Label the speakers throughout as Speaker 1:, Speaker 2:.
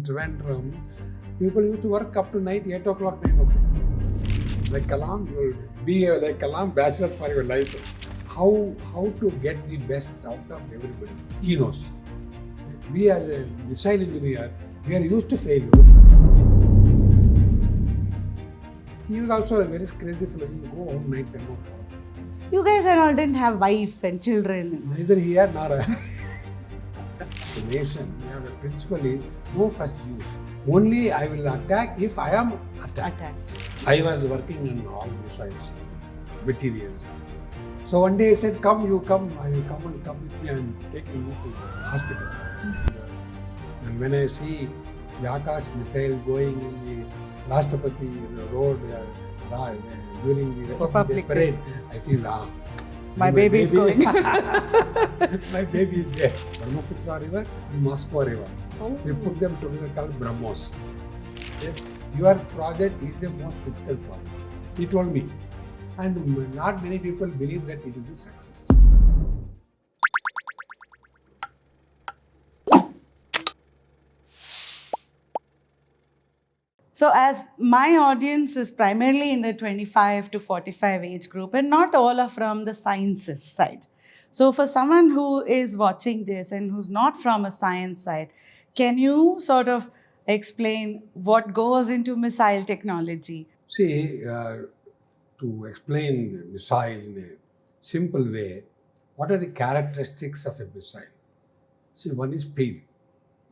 Speaker 1: in Trivandrum, people used to work up to night, 8 o'clock, 9 o'clock. Like Kalam, you'll be like Kalam, bachelor for your life. How to get the best out of everybody, he knows. We as a missile engineer, we are used to failure. He was also a very crazy fellow. He would go home night 10 o'clock.
Speaker 2: You guys and all didn't have wife and children.
Speaker 1: Neither here nor a nation. We have a principle is no first use. Only I will attack if I am attacked. I was working on all missiles, materials. So one day he said, come, you come, I will come and come with me, I am taking you to hospital. And when I see the Akash Missile going in the Rashtrapati road during the Republic Day parade, I feel,
Speaker 2: my baby is going.
Speaker 1: My baby is there. Brahmaputra River and Moscow River.
Speaker 2: Oh.
Speaker 1: We put them together called BrahMos. Your project is the most difficult project. He told me. And not many people believe that it will be success.
Speaker 2: So as my audience is primarily in the 25 to 45 age group and not all are from the sciences side. So for someone who is watching this and who's not from a science side, can you sort of explain what goes into missile technology?
Speaker 1: See, to explain missile in a simple way, what are the characteristics of a missile? See, one is speed,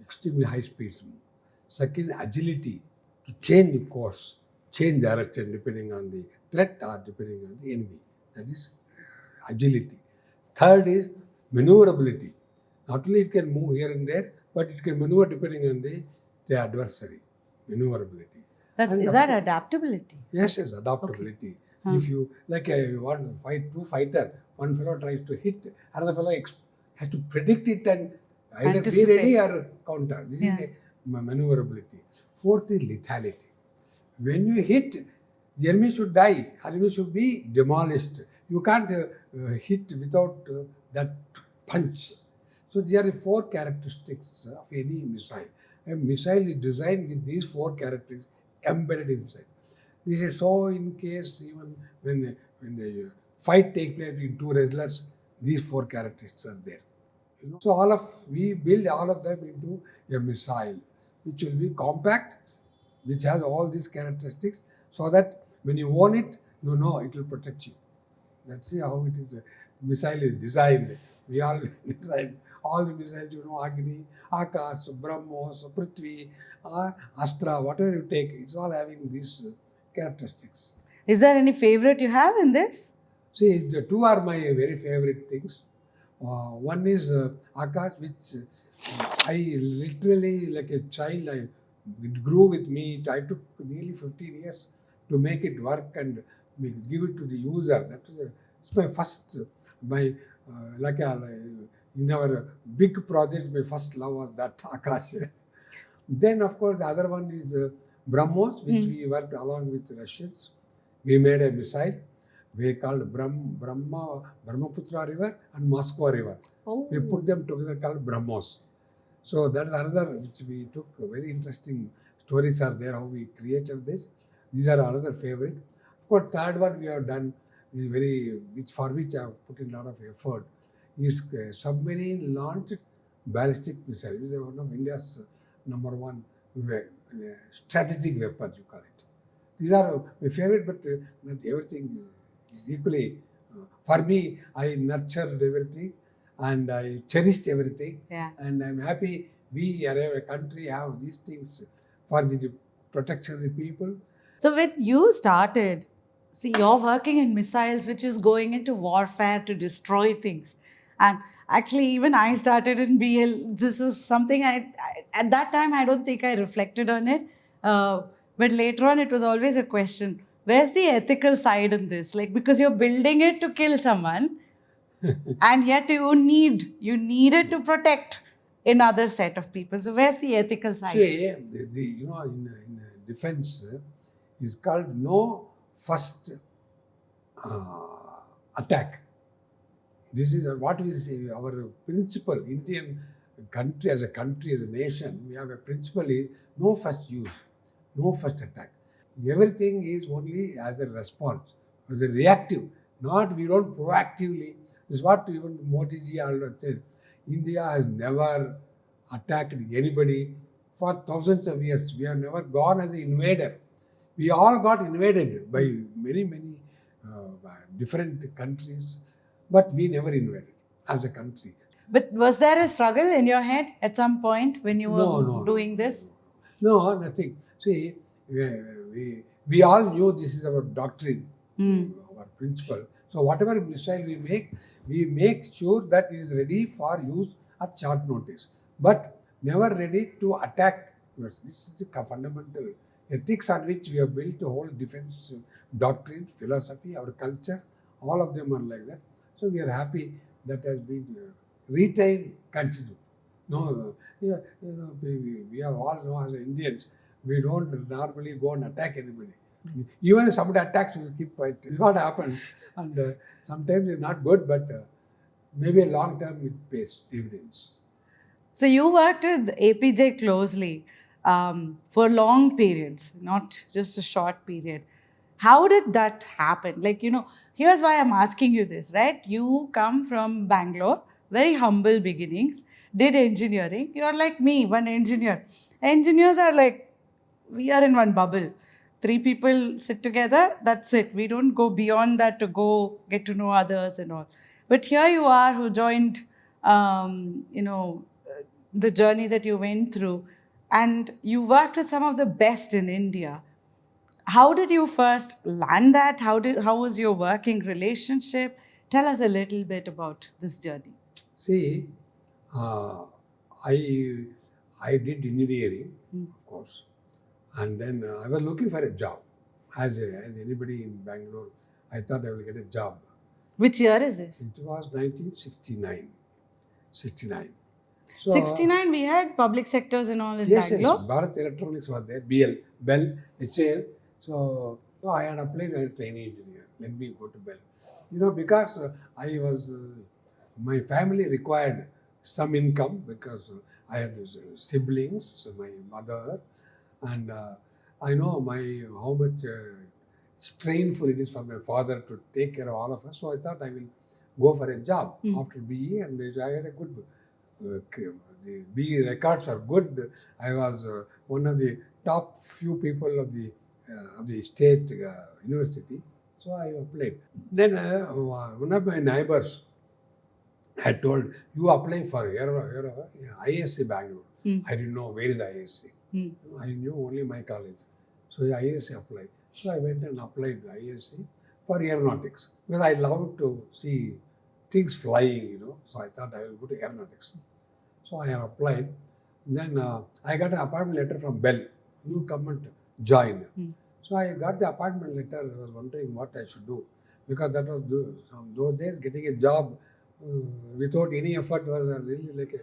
Speaker 1: extremely high speed. Second, agility, to change the course, change direction depending on the threat or depending on the enemy. That is agility. Third is maneuverability. Not only it can move here and there, but it can maneuver depending on the adversary. Maneuverability.
Speaker 2: Is that adaptability?
Speaker 1: Yes, adaptability. Okay. If you, like you want to fight two fighters, one fellow tries to hit, another fellow has to predict it and either be ready or counter. This is a maneuverability. Fourth is lethality. When you hit, the enemy should die, enemy should be demolished. You can't hit without that punch. So there are four characteristics of any missile. A missile is designed with these four characteristics embedded inside. This is so in case even when the fight takes place between two wrestlers, these four characteristics are there. So we build all of them into a missile, which will be compact, which has all these characteristics, so that when you own it, you know it will protect you. That's how it is. Missile is designed. We all design all the missiles, Agni, Akash, BrahMos, Prithvi, Astra, whatever you take, it's all having these characteristics.
Speaker 2: Is there any favorite you have in this?
Speaker 1: See, the two are my very favorite things. One is Akash, which I literally, like a child, it grew with me. I took nearly 15 years to make it work and give it to the user. It's my first, in our big projects, my first love was that Akash. Then, of course, the other one is BrahMos, which we worked along with Russians. We made a missile. We called Brahmaputra River and Moscow River. Oh. We put them together called BrahMos. So that's another which we took. Very interesting stories are there, how we created this. These are another favorite. Of course, third one we have done, for which I have put in a lot of effort, is submarine launched ballistic missile. This is one of India's number one strategic weapon, you call it. These are my favorite, but not everything equally. For me, I nurtured everything and I cherished everything. Yeah. And I'm happy we are a country have these things for the protection of the people.
Speaker 2: So when you started, see, you're working in missiles, which is going into warfare to destroy things. And actually, even I started in BL. This was something at that time, I don't think I reflected on it. But later on, it was always a question. Where's the ethical side in this? Like, because you're building it to kill someone, and yet you need it to protect another set of people. So where's the ethical side?
Speaker 1: See, in defense, is called no first attack. This is what we say, our principle, Indian country, as a nation, we have a principle is no first use, no first attack. Everything is only as a response, as a reactive, not we don't proactively. This is what even Modi ji already said. India has never attacked anybody for thousands of years. We have never gone as an invader. We all got invaded by many different countries, but we never invaded as a country.
Speaker 2: But was there a struggle in your head at some point when you were
Speaker 1: No,
Speaker 2: doing this?
Speaker 1: No, nothing. See, we all knew this is our doctrine, our principle. So whatever missile we make sure that it is ready for use at short notice, but never ready to attack. This is the fundamental ethics on which we have built the whole defense doctrine, philosophy, our culture. All of them are like that. So we are happy that has been retained, continued. No, we have all know as Indians, we don't normally go and attack anybody. Even if somebody attacks, we will keep quiet. It's what happens. And sometimes it's not good, but maybe a long term it pays dividends.
Speaker 2: So you worked with APJ closely for long periods, not just a short period. How did that happen? Like, here's why I'm asking you this, right? You come from Bangalore, very humble beginnings, did engineering. You're like me, one engineer. Engineers are like, we are in one bubble. 3 people sit together, that's it. We don't go beyond that to go get to know others and all. But here you are who joined, the journey that you went through, and you worked with some of the best in India. How did you first land that? How was your working relationship? Tell us a little bit about this journey.
Speaker 1: See, I did engineering, of course, and then I was looking for a job. As anybody in Bangalore, I thought I will get a job.
Speaker 2: Which year is this?
Speaker 1: It was 1969. 69.
Speaker 2: So, 69, we had public sectors and all in Bangalore?
Speaker 1: Yes, Bharat Electronics was there, Bell, HAL. So I had applied as a trainee engineer. Let me go to Bell. Because my family required some income because I had siblings, my mother, and I know how much strainful it is for my father to take care of all of us. So I thought I will go for a job after BE, and I had a good. The BE records were good. I was one of the top few people of the state university. So I applied. Then one of my neighbors had told, you apply for ISC Bangalore. I didn't know where is ISC. I knew only my college. So ISC applied. So I went and applied ISC for aeronautics because I love to see things flying, So I thought I will go to aeronautics. So I applied. Then I got an appointment letter from Bell. You come and join. So I got the appointment letter. I was wondering what I should do because that was those days getting a job without any effort was really like a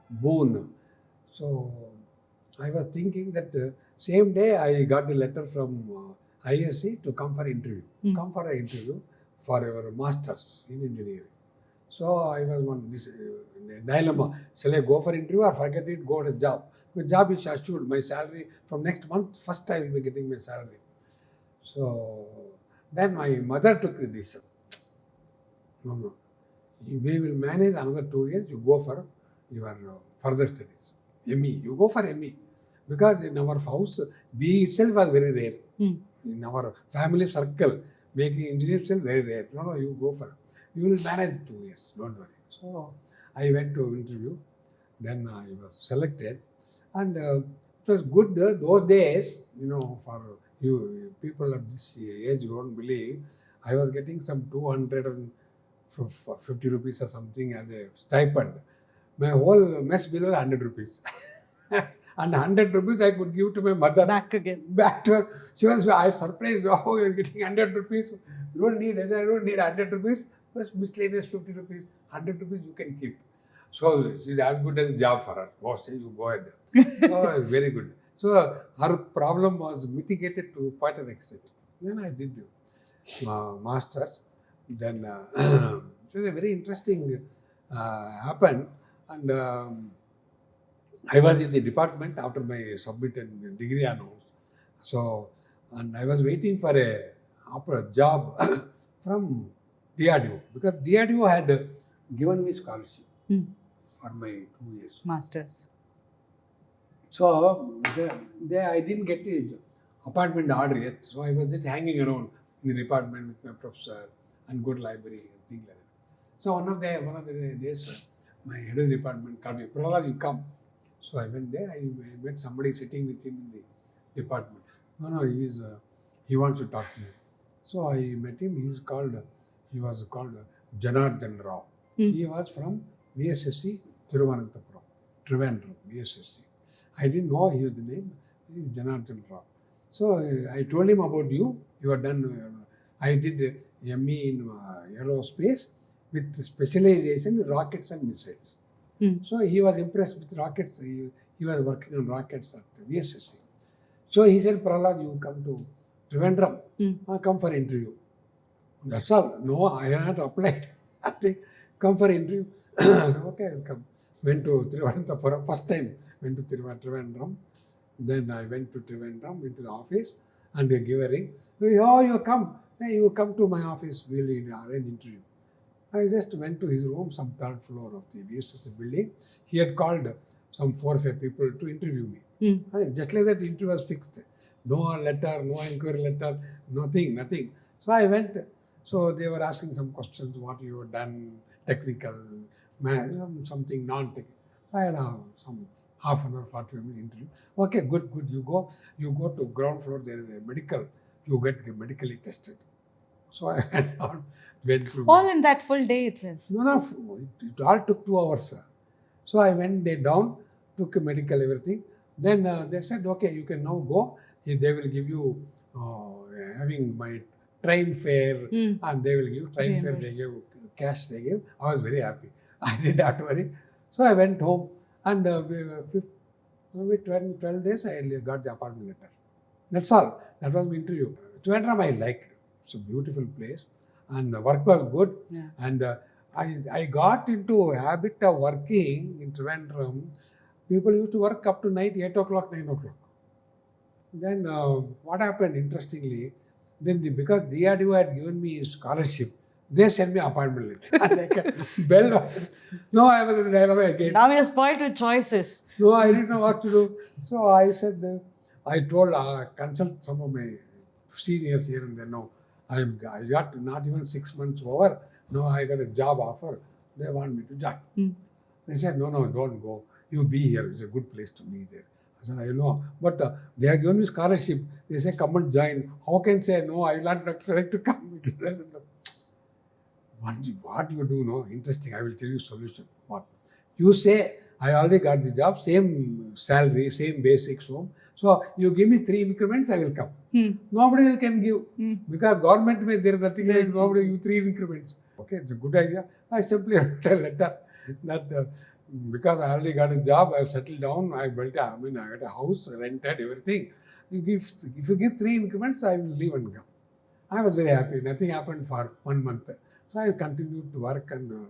Speaker 1: boon. So I was thinking that same day I got the letter from ISC to come for interview. Come for an interview for your masters in engineering. So I was in a dilemma. Shall I go for interview or forget it, go to job? The job is assured. My salary from next month, first I will be getting my salary. So then my mother took the decision. No. We will manage another 2 years. You go for your further studies. ME. You go for ME. Because in our house, BE itself was very rare. In our family circle, making engineer itself very rare. No, you go for it. You will manage 2 years. Don't worry. So I went to interview. Then I was selected. And it was good those days, for you people of this age, you don't believe, I was getting some 250 rupees or something as a stipend. My whole mess bill was 100 rupees. And 100 rupees I could give to my mother.
Speaker 2: Back
Speaker 1: Back to her. She was surprised, oh, you're getting 100 rupees. I don't need 100 rupees. Plus miscellaneous 50 rupees. 100 rupees you can keep. So she's as good as a job for her. Oh, say you go ahead. So very good. So her problem was mitigated to quite an extent. Then I did masters. Then it was a very interesting happened. And I was in the department after my submitted degree announced. So, and I was waiting for a job from DRDO because DRDO had given me scholarship for my 2 years.
Speaker 2: Masters.
Speaker 1: So, I didn't get the appointment order yet. So, I was just hanging around in the department with my professor and good library and things like that. So, one of the days, my head of the department called me, Prahlada, you come. So, I went there. I met somebody sitting with him in the department. No, he wants to talk to me. So, I met him. He was called Janardhan Rao. He was from VSSC Thiruvananthapuram, Trivandrum, VSSC. I didn't know he was the name. He is Janardhan Rao. So I told him about you. You are done. I did ME in aerospace with specialization in rockets and missiles. So he was impressed with rockets. He was working on rockets at VSSC. So he said, Prahlad, you come to Trivandrum. Come for interview. That's all. No, I have not applied. I think, come for interview. Okay, I'll come. Went to Thiruvananthapuram. First time went to Trivandrum. Then I went to Trivandrum, into the office, and they gave a ring. Oh, you come. Hey, you come to my office. We'll arrange interview. I just went to his room, some third floor of the VSS building. He had called some 4 or 5 people to interview me. Just like that, the interview was fixed. No letter, no inquiry letter, nothing. So I went. So they were asking some questions, what you have done, technical, something non-technical. I had some half an hour, 40-minute interview. Okay, good. You go to ground floor, there is a medical, you get medically tested. So I went through.
Speaker 2: All in that full day itself?
Speaker 1: No, it all took 2 hours, sir. So I went there down, took a medical, everything. Then they said, okay, you can now go. They will give you, having my train fare, and they will give train fare, they gave cash, they gave. I was very happy. I didn't have to worry. So I went home, and maybe 12 days, I got the appointment letter. That's all. That was my interview. Trivandrum I liked. It's a beautiful place, and the work was good.
Speaker 2: Yeah.
Speaker 1: And I got into a habit of working in Trivandrum. People used to work up to night, 8 o'clock, 9 o'clock. Then what happened, interestingly, because DRDO had given me scholarship, they sent me appointment letter. Like a bell. No, I was in railway again.
Speaker 2: Now you're spoiled with choices.
Speaker 1: No, I didn't know what to do. So I said, I told, consult some of my seniors here and there. No, I got not even 6 months over. No, I got a job offer. They want me to join. They said, no, don't go. You be here. It's a good place to be there. I said, I know. But they have given me scholarship. They say, come and join. How can I say, no, I will not like to come. What you do, no? Interesting. I will tell you solution. What? You say, I already got the job, same salary, same basics home. So you give me 3 increments, I will come. Nobody can give. Because government there is nothing like nobody give 3 increments. Okay, it's a good idea. I simply wrote a letter that because I already got a job, I have settled down, I got a house, rented, everything. If you give 3 increments, I will leave and come. I was very happy. Nothing happened for 1 month. So I continued to work and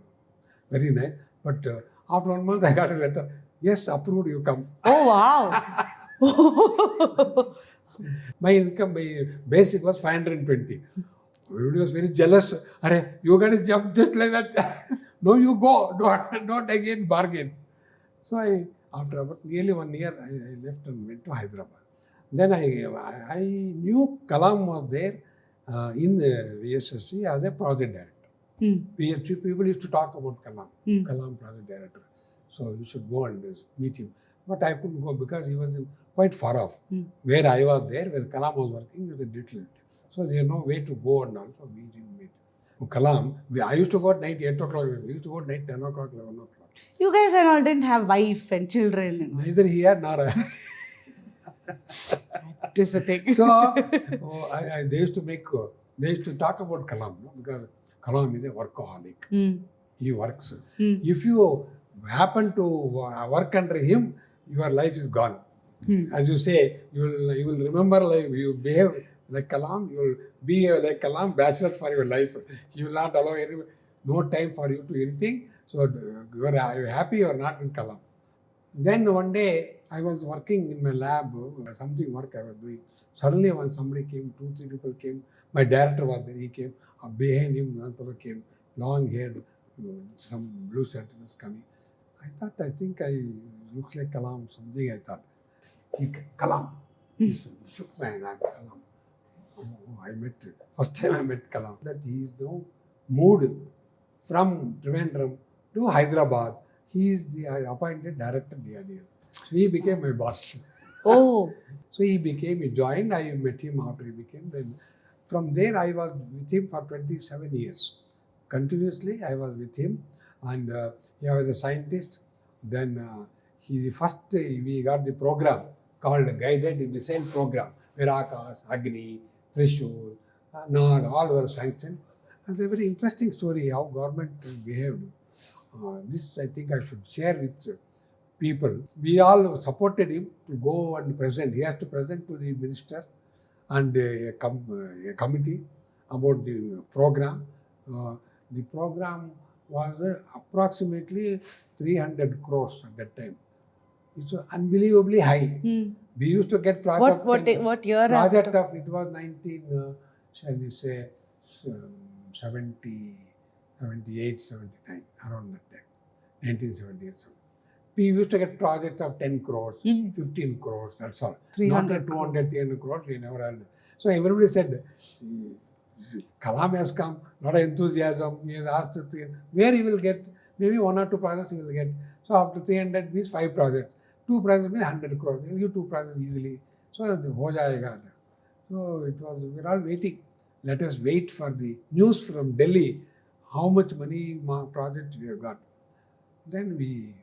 Speaker 1: very nice. But after 1 month, I got a letter. Yes, approved, you come.
Speaker 2: Oh, wow.
Speaker 1: My income, my basic was 520. Everybody was very jealous. Are you got a job just like that? No, you go. Don't again bargain. So after about nearly 1 year, I left and went to Hyderabad. Then I knew Kalam was there in the VSSC as a project director. People used to talk about Kalam, Kalam project director. So you should go and meet him. But I couldn't go because he was quite far off. Where I was there, where Kalam was working, was a little. So there was no way to go and also meet him. Kalam, I used to go at night 8 o'clock. We used to go at night 10 o'clock, 11 o'clock.
Speaker 2: You guys and all didn't have wife and children.
Speaker 1: Neither he had nor I.
Speaker 2: It is a thing.
Speaker 1: So they used to talk about Kalam, no? Because Kalam is a workaholic. He works. If you happen to work under him, your life is gone. As you say, you will remember, like you behave like Kalam, you will be like Kalam, bachelor for your life. He will not allow no time for you to anything. So you are happy or not with Kalam. Then one day I was working in my lab, something work I was doing. Suddenly when somebody came, 2, 3 people came. My director was there, he came. Behind him, one fellow came, long haired, some blue shirt was coming. I think I looks like Kalam, something I thought. Kalam. He shook my hand, Kalam. Oh, first time I met Kalam. That he is now moved from Trivandrum to Hyderabad. He is the appointed director DRDL. So he became my boss.
Speaker 2: Oh.
Speaker 1: So he joined, I met him after he became. Then from there I was with him for 27 years. Continuously I was with him, and he was a scientist. Then we got the program called Guided Missile Program, where Akash, Agni, Trishul, Nag, all were sanctioned. And it's a very interesting story how government behaved. This I think I should share with people. We all supported him to go and present. He has to present to the minister and a committee about the program. The program was approximately 300 crores at that time. It's unbelievably high. We used to get project.
Speaker 2: What year?
Speaker 1: Project of it was 70, 78, 79, around that time, 1978. We used to get projects of 10 crores, 15 crores, that's all.
Speaker 2: 300
Speaker 1: Not 200, 300 crores, we never had. So everybody said, Kalam has come, lot of enthusiasm, he has asked where he will get, maybe 1 or 2 projects he will get. So after 300 means 5 projects. 2 projects means 100 crores. He will give 2 projects easily. So ho jayega. So it was, we are all waiting. Let us wait for the news from Delhi, how much money project we have got. Then we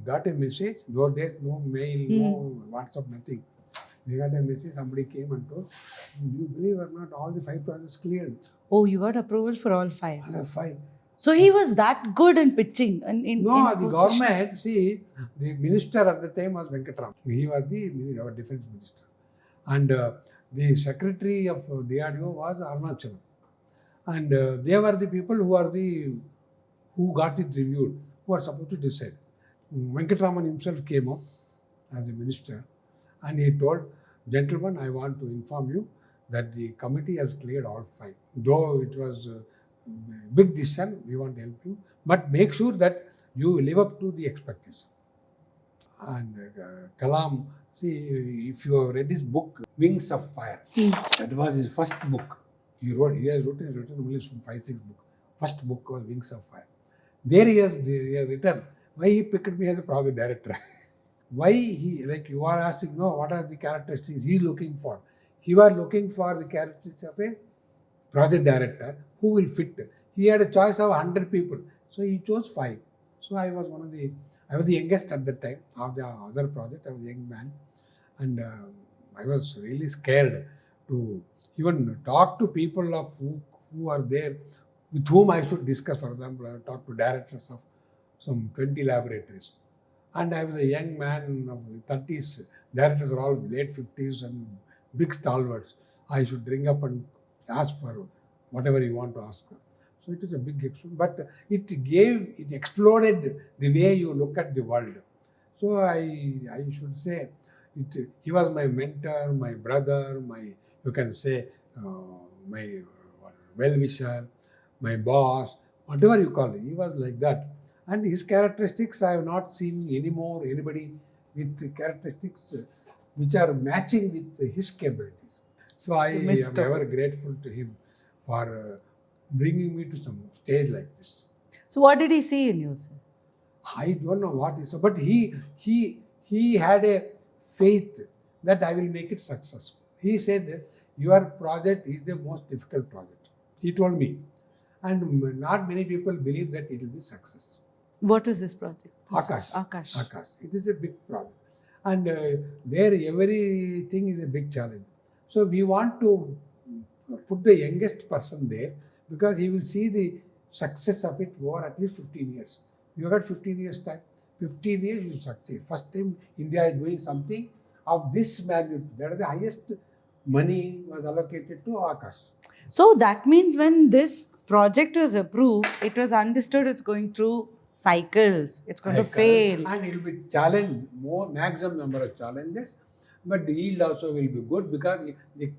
Speaker 1: got a message. Those days, no mail, no WhatsApp, nothing. We got a message, somebody came and told, you believe or not, all the 5 projects cleared.
Speaker 2: Oh, you got approval for all 5?
Speaker 1: All 5.
Speaker 2: So he was that good in pitching?
Speaker 1: The government, see, the minister at the time was Venkatraman. He was our defense minister. And the secretary of DRDO was Arunachalam. And they were the people who got it reviewed, who were supposed to decide. Venkatraman himself came up as a minister and he told, gentlemen, I want to inform you that the committee has cleared all 5. Though it was a big decision, we want to help you, but make sure that you live up to the expectation. And Kalam, see, if you have read his book, Wings of Fire, that was his first book. He has written only some 5-6 books. First book was Wings of Fire. There he has written why he picked me as a project director. Why he, like you are asking, no, what are the characteristics he is looking for? He was looking for the characteristics of a project director who will fit. He had a choice of 100 people, so he chose 5. So I was I was the youngest at that time of the other project. I was a young man, and I was really scared to even talk to people of who are there, with whom I should discuss. For example, I talked to directors of some 20 laboratories. And I was a young man of 30s. Directors are all late 50s and big stalwarts. I should ring up and ask for whatever you want to ask for. So it is a big experience. But it exploded the way you look at the world. So I should say, he was my mentor, my brother, you can say, my well-wisher, my boss, whatever you call it. He was like that. And his characteristics, I have not seen anybody with characteristics which are matching with his capabilities. So I am ever grateful to him for bringing me to some stage like this.
Speaker 2: So what did he see in you, sir?
Speaker 1: I don't know what he saw, but he had a faith that I will make it successful. He said, your project is the most difficult project. He told me. And not many people believe that it will be success.
Speaker 2: What is this project?
Speaker 1: Akash. It is a big project. And there everything is a big challenge. So we want to put the youngest person there because he will see the success of it over at least 15 years. You got 15 years time. 15 years you succeed. First time India is doing something of this magnitude. That is the highest money was allocated to Akash.
Speaker 2: So that means when this project was approved, it was understood it's going through cycles. It's going to fail.
Speaker 1: And it will be challenge, more maximum number of challenges, but the yield also will be good because it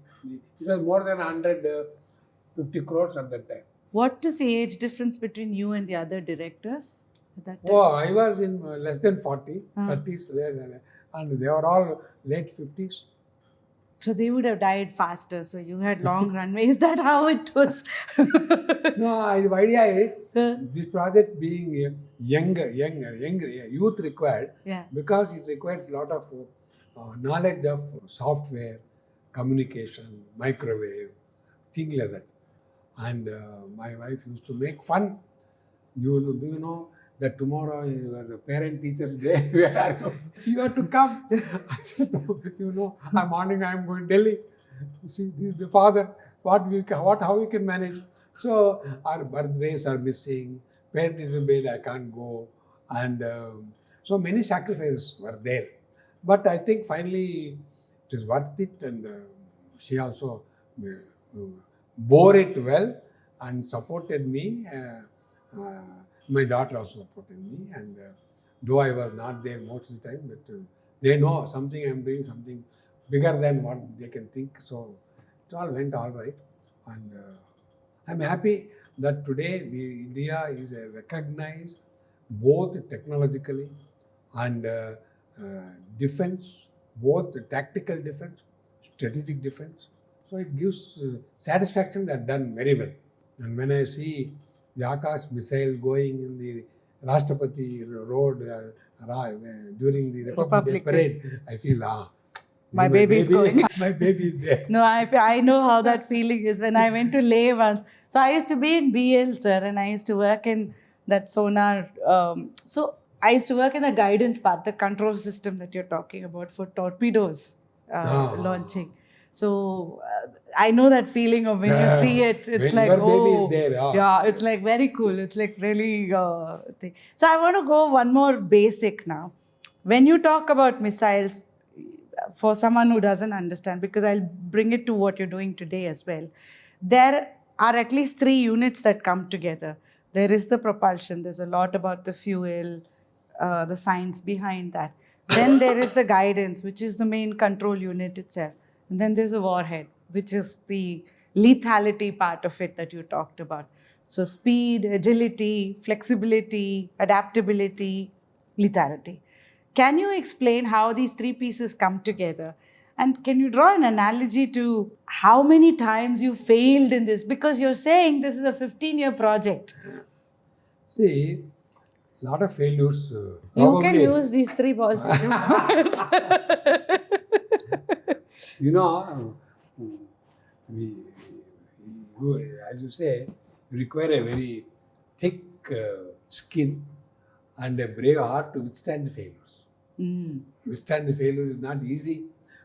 Speaker 1: was more than 150 crores at that time.
Speaker 2: What is the age difference between you and the other directors at that time?
Speaker 1: Oh, I was in less than 40, 30s, and they were all late 50s.
Speaker 2: So they would have died faster. So you had long runway. Is that how it was?
Speaker 1: No, the idea is this project being younger, youth required, because it requires a lot of knowledge of software, communication, microwave, things like that. And my wife used to make fun. Do you know that tomorrow is your parent-teacher's day? You have to come. I said, no, morning I am going to Delhi. You see, this is the father. How we can manage? So our birthdays are missing. Parent-teacher's day I can't go, and so many sacrifices were there. But I think finally it is worth it, and she also bore it well and supported me. My daughter also supported me, and though I was not there most of the time, but they know something I am doing, something bigger than what they can think. So it all went all right, and I'm happy that today India is recognized both technologically and defense, both tactical defense, strategic defense. So it gives satisfaction that done very well. And when I see the Akash Missile going in the Rashtrapati Road during the Republic Day parade, I feel,
Speaker 2: my baby is going.
Speaker 1: My baby is there.
Speaker 2: No, I know how that feeling is. When I went to Leh once, so I used to be in BL, sir, and I used to work in that sonar. So I used to work in the guidance part, the control system that you're talking about for torpedoes launching. So I know that feeling of when you see it, it's like,
Speaker 1: oh, there,
Speaker 2: yeah, it's like very cool. It's like really thing. So I want to go one more basic now. When you talk about missiles, for someone who doesn't understand, because I'll bring it to what you're doing today as well, there are at least 3 units that come together. There is the propulsion. There's a lot about the fuel, the science behind that. Then there is the guidance, which is the main control unit itself. And then there's a warhead, which is the lethality part of it that you talked about. So speed, agility, flexibility, adaptability, lethality. Can you explain how these 3 pieces come together? And can you draw an analogy to how many times you failed in this? Because you're saying this is a 15-year project.
Speaker 1: See, a lot of failures.
Speaker 2: You can use these 3 balls.
Speaker 1: You know, as you say, you require a very thick skin and a brave heart to withstand the failures. Withstand the failure is not easy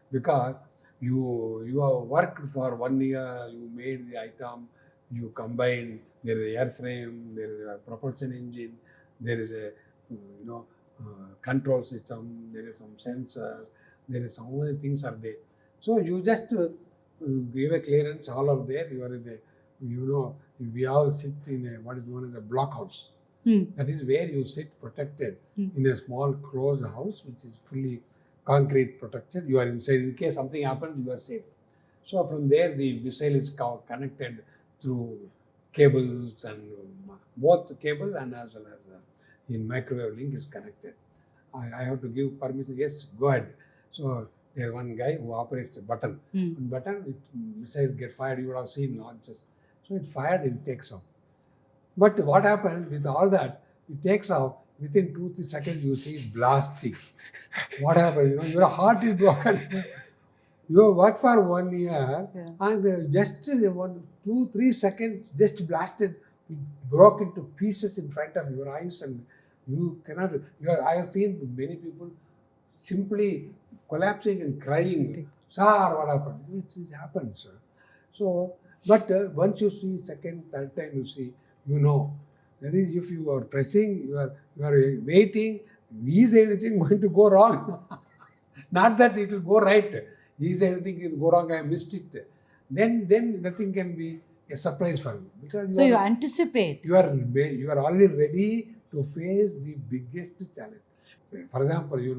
Speaker 1: because you have worked for 1 year, you made the item, you combine, there is an airframe, there is a propulsion engine, there is a control system, there is some sensors, there is so many things are there. So you just give a clearance, all are there. You are in a, we all sit in a, what is known as a blockhouse. That is where you sit protected in a small closed house, which is fully concrete protected. You are inside. In case something happens, you are safe. So from there, the missile is connected through cables, and both cable and as well as in microwave link is connected. I have to give permission. Yes, go ahead. So there is one guy who operates a button. One button, missiles get fired. You would have seen launches. So it fired, it takes off. But what happens with all that? It takes off. Within 2-3 seconds, you see it blasting. What happens? Your heart is broken. You work for 1 year, and just 2-3 seconds, just blasted, it broke into pieces in front of your eyes, and you cannot. I have seen many people simply collapsing and crying. Sir, what happened? It happens. So, but once you see second, third time you see, that is, if you are pressing, you are waiting, is anything going to go wrong? Not that it will go right. Is anything going to go wrong? I missed it. Then nothing can be a surprise for you. Because
Speaker 2: so you anticipate.
Speaker 1: You are already ready to face the biggest challenge. For example, if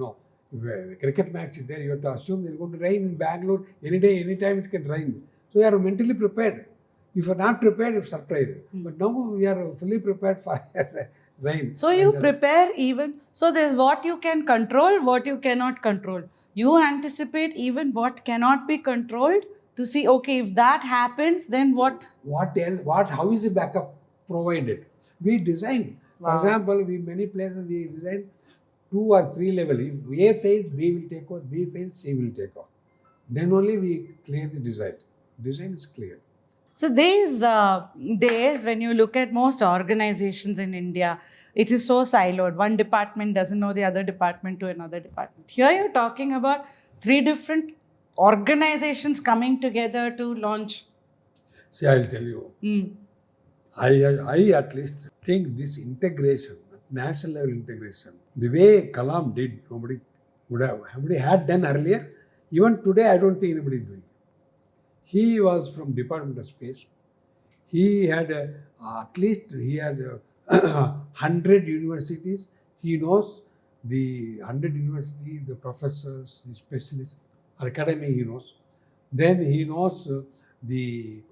Speaker 1: a cricket match is there, you have to assume it's going to rain in Bangalore any day, any time it can rain. So you are mentally prepared. If you are not prepared, you're surprised. But now we are fully prepared for rain.
Speaker 2: So you prepare even, so there's what you can control, what you cannot control. You anticipate even what cannot be controlled to see, okay, if that happens, then what?
Speaker 1: What else? How is the backup provided? We design.
Speaker 2: Wow.
Speaker 1: For example, many places we design 2 or 3 level. If A fails, B will take over. B fails, C will take over. Then only we clear the design. Design is clear.
Speaker 2: So these days, when you look at most organizations in India, it is so siloed. One department doesn't know the other department to another department. Here you're talking about 3 different organizations coming together to launch.
Speaker 1: See, I'll tell you. I at least think this integration, national level integration, the way Kalam did, nobody had done earlier. Even today, I don't think anybody is doing it. He was from Department of Space. He had at least 100 universities. He knows the 100 universities, the professors, the specialists, academy he knows. Then he knows the,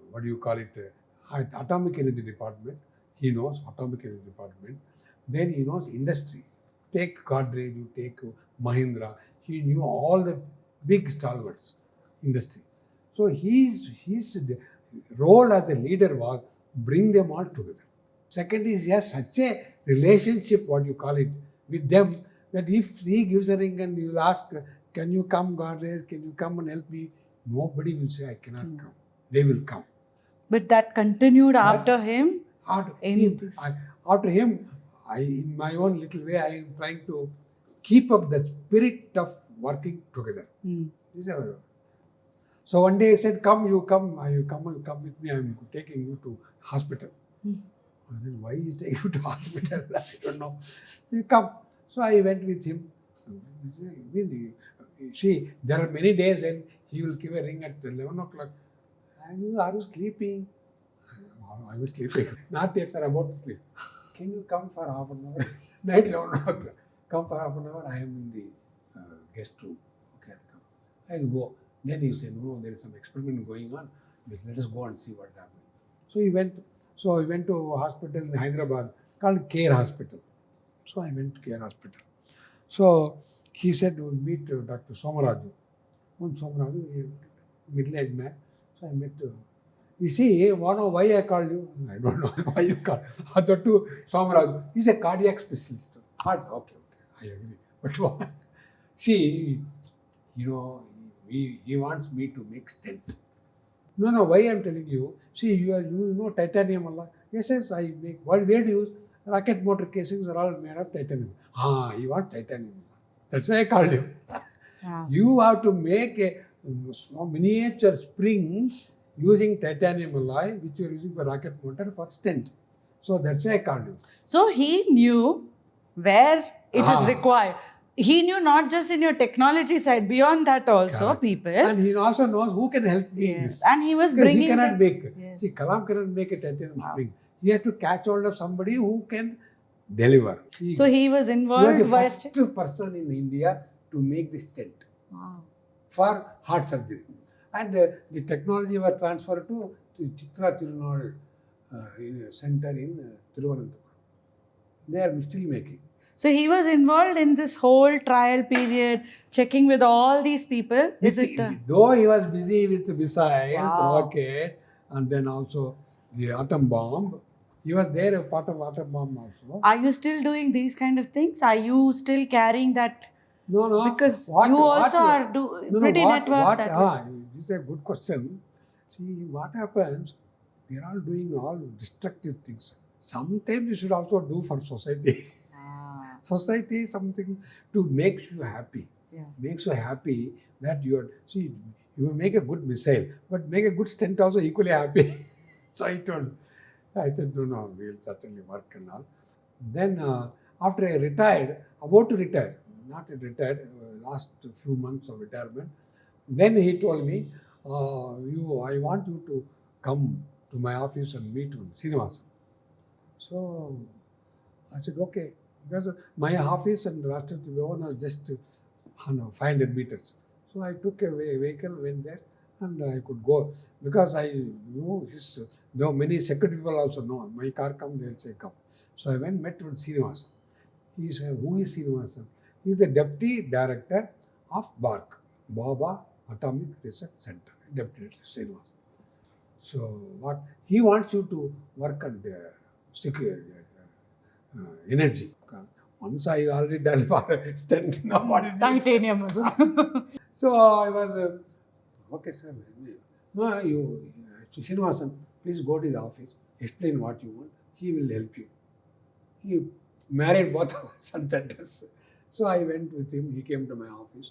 Speaker 1: atomic energy department. He knows atomic energy department. Then he knows industry. Take Godrej, you take Mahindra. He knew all the big stalwarts industry. So his role as a leader was bring them all together. Second is, he has such a relationship, with them, that if he gives a ring and you will ask, can you come, Godrej, can you come and help me? Nobody will say, I cannot come. They will come.
Speaker 2: But that continued after him?
Speaker 1: After him, in my own little way, I am trying to keep up the spirit of working together. So one day he said, come with me, I am taking you to hospital. I said, why is he taking you to hospital? I don't know. You come. So I went with him. See, there are many days when he will give a ring at 11 o'clock. Are you sleeping? I was sleeping. Not yet, sir, about to sleep. Can you come for half an hour? Night 11 o'clock. Come for half an hour. I am in the guest room. Okay, I'll come. I'll go. Then he said, no, there is some experiment going on. Let us go and see what's happening. So he went to a hospital in Hyderabad called Care Hospital. So I went to Care Hospital. So he said, we'll meet Dr. Somaraju. Somaraju, middle-aged man. So I met. You see, why I called you? I don't know why you called. Other two, Somaraju. He's a cardiac specialist. Okay, I agree. But see, he wants me to make stent. No, why I'm telling you? See, you know titanium, Allah. Yes, I make. Where do you use? Rocket motor casings are all made of titanium. You want titanium. That's why I called you.
Speaker 2: Wow.
Speaker 1: You have to make a small miniature spring using titanium alloy, which you are using for rocket motor for stent. So that's why I called you.
Speaker 2: So he knew where it is required. He knew not just in your technology side, beyond that also. Correct. People.
Speaker 1: And he also knows who can help me in this.
Speaker 2: And he was bringing.
Speaker 1: He cannot make. Yes. See, Kalam cannot make a titanium spring. He has to catch hold of somebody who can deliver.
Speaker 2: So he was involved.
Speaker 1: He was the first person in India to make this stent for heart surgery. And the technology was transferred to Chitra Tirunal Center in Thiruvananthapuram. They are still making.
Speaker 2: So he was involved in this whole trial period, checking with all these people.
Speaker 1: Though he was busy with missiles, rockets, and then also the atom bomb, he was there, a part of atom bomb also.
Speaker 2: Are you still doing these kind of things? Are you still carrying that?
Speaker 1: No.
Speaker 2: Because you also are pretty networked.
Speaker 1: This is a good question. See, what happens, we are all doing all destructive things. Sometimes we should also do for society. Society is something to make you happy. Makes you happy that you will make a good missile, but make a good stent also equally happy. So I said, no, we will certainly work and all. Then after I retired, about to retire, not yet retired, last few months of retirement, then he told me, I want you to come to my office and meet Srinivasan. So I said, okay. Because my office and Rashtrapati Bhavan was just 500 meters. So I took a vehicle, went there, and I could go. Because I knew there were many security people also know. My car come, they'll say come. So I went, met with Srinivasan. He said, who is Srinivasan? He is the Deputy Director of BARC, Baba Atomic Research Center. Deputy Director Srinivasan. So what he wants you to work on the secure energy. Once I already done for stent, now what is it?
Speaker 2: Titanium.
Speaker 1: So I was, okay sir, no, you, Srinivasan, please go to the office, explain what you want, he will help you. He married both of us and centers. So I went with him, he came to my office.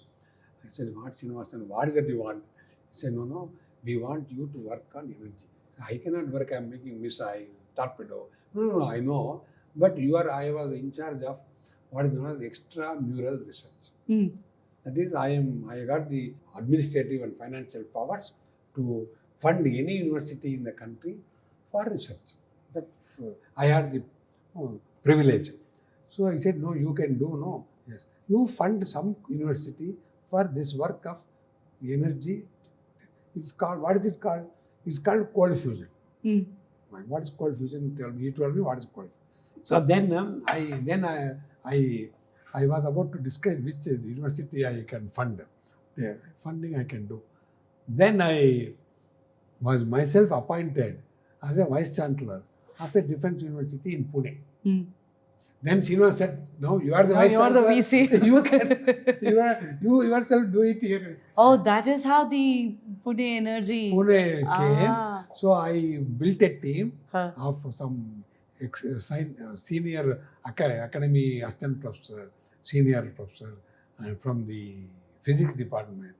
Speaker 1: I said, what Srinivasan, what is that you want? He said, no, we want you to work on energy. I cannot work, I am making missile, torpedo. No, I know. But I was in charge of what is known as extramural research. That is, I got the administrative and financial powers to fund any university in the country for research. That I had the privilege. So I said, no, you can do, no. Yes. You fund some university for this work of energy. It's called, what is it called? It's called cold fusion. What is cold fusion? He told me what is cold fusion. So then I was about to discuss which university I can fund. The funding I can do. Then I was myself appointed as a vice chancellor of a defense university in Pune. Then Srinivas said, no, you are the vice chancellor.
Speaker 2: You are the
Speaker 1: VC. you yourself do it here.
Speaker 2: Oh, that is how the Pune energy.
Speaker 1: Pune came. So I built a team of some senior academy assistant professor, senior professor, and from the physics department,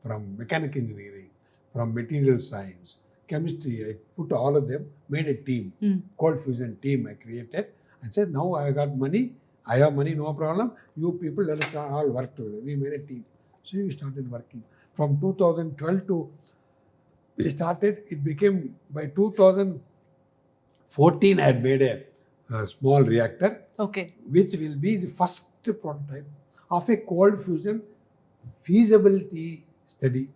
Speaker 1: from mechanical engineering, from material science, chemistry. I put all of them, made a team, cold fusion team I created. I said, now I got money, I have money, no problem. You people, let us all work together. We made a team. So we started working. From 2012 to, we started, it became, by 2014 I had made a small reactor, which will be the first prototype of a cold fusion feasibility study.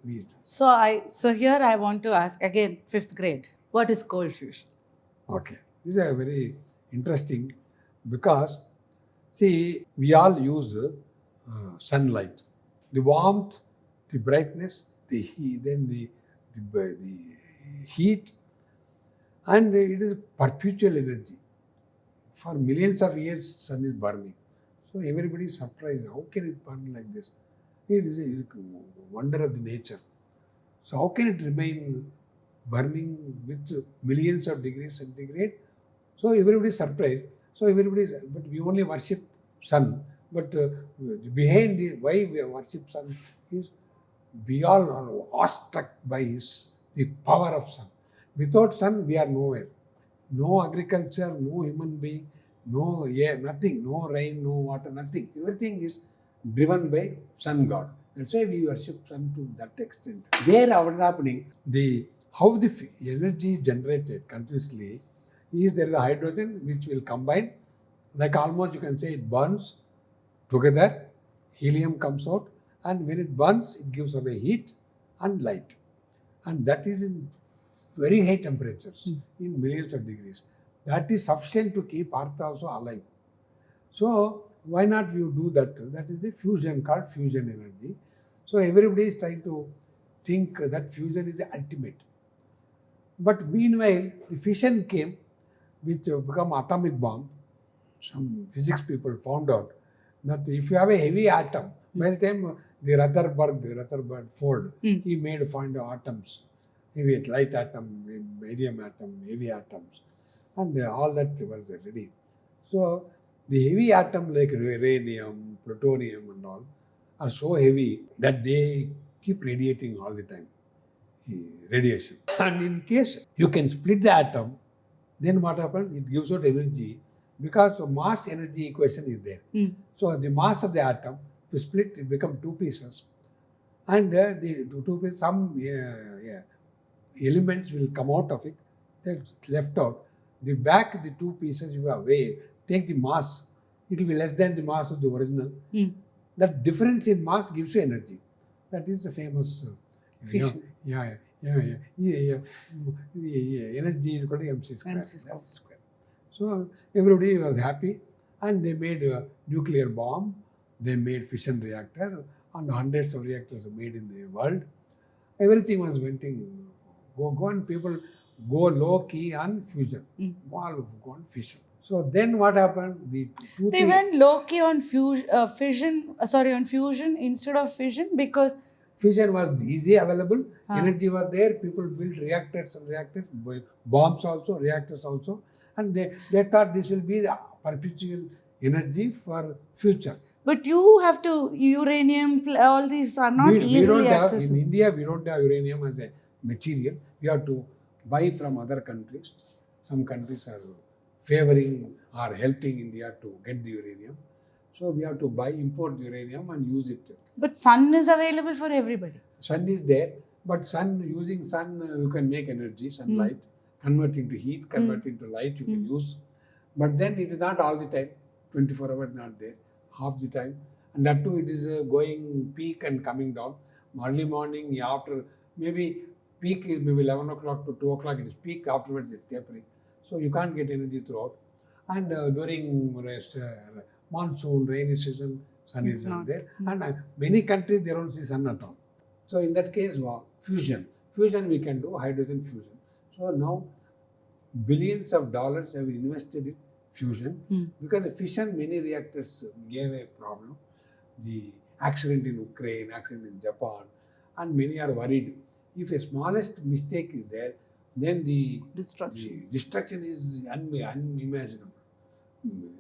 Speaker 2: So here I want to ask again, 5th grade, what is cold fusion?
Speaker 1: Okay, this is a very interesting, because see, we all use sunlight, the warmth, the brightness, the heat, then the heat, and it is perpetual energy. For millions of years, sun is burning. So everybody is surprised. How can it burn like this? It is a wonder of the nature. So how can it remain burning with millions of degrees centigrade? So everybody is surprised. So but we only worship sun. But behind why we worship sun is we all are awestruck by the power of sun. Without sun, we are nowhere. No agriculture, no human being, no air, nothing, no rain, no water, nothing. Everything is driven by sun god. That's why we worship sun to that extent. There, what is happening? How the energy generated continuously is there is a hydrogen which will combine, like almost you can say it burns together, helium comes out, and when it burns, it gives away heat and light. And that is in very high temperatures, in millions of degrees. That is sufficient to keep Earth also alive. So why not you do that? That is the fusion, called fusion energy. So everybody is trying to think that fusion is the ultimate. But meanwhile, the fission came, which become atomic bomb. Some physics people found out that if you have a heavy atom, by the time the Rutherford Ford, he find atoms, heavy light atom, medium atom, heavy atoms, and all that was ready. So the heavy atom like uranium, plutonium and all are so heavy that they keep radiating all the time, radiation. And in case you can split the atom, then what happens? It gives out energy, because the mass energy equation is there. So the mass of the atom, to split, it becomes two pieces. And the two pieces, some elements will come out of it, that's left out. The two pieces you have take the mass, it will be less than the mass of the original. That difference in mass gives you energy. That is the famous
Speaker 2: Fission.
Speaker 1: Energy is equal to MC square.
Speaker 2: MC square.
Speaker 1: That's square. So everybody was happy, and they made a nuclear bomb. They made fission reactor, and hundreds of reactors were made in the world. Everything was go on, people go low key on fusion. All go on fission. So then what happened?
Speaker 2: They went low key on on fusion instead of fission because
Speaker 1: fission was easy available, energy was there, people built reactors, bombs also, reactors also, and they thought this will be the perpetual energy for future.
Speaker 2: But you have to, uranium, all these are not easily accessible.
Speaker 1: In India, we don't have uranium as a material. We have to buy from other countries. Some countries are favoring or helping India to get the uranium. So we have to import uranium and use it.
Speaker 2: But sun is available for everybody.
Speaker 1: Sun is there, but using sun, you can make energy, sunlight, convert into heat, convert into light, you can use. But then it is not all the time, 24 hours not there, half the time. And that too, it is going peak and coming down. Early morning, after maybe peak is maybe 11 o'clock to 2 o'clock, it is peak, afterwards it is tapering. So you can't get energy throughout. And during monsoon, rainy season, sun is not there. And many countries, they don't see sun at all. So in that case, fusion. Fusion we can do, hydrogen fusion. So now billions of dollars have been invested in fusion because the fission, many reactors gave a problem. The accident in Ukraine, accident in Japan, and many are worried. If a smallest mistake is there, then the destruction is unimaginable.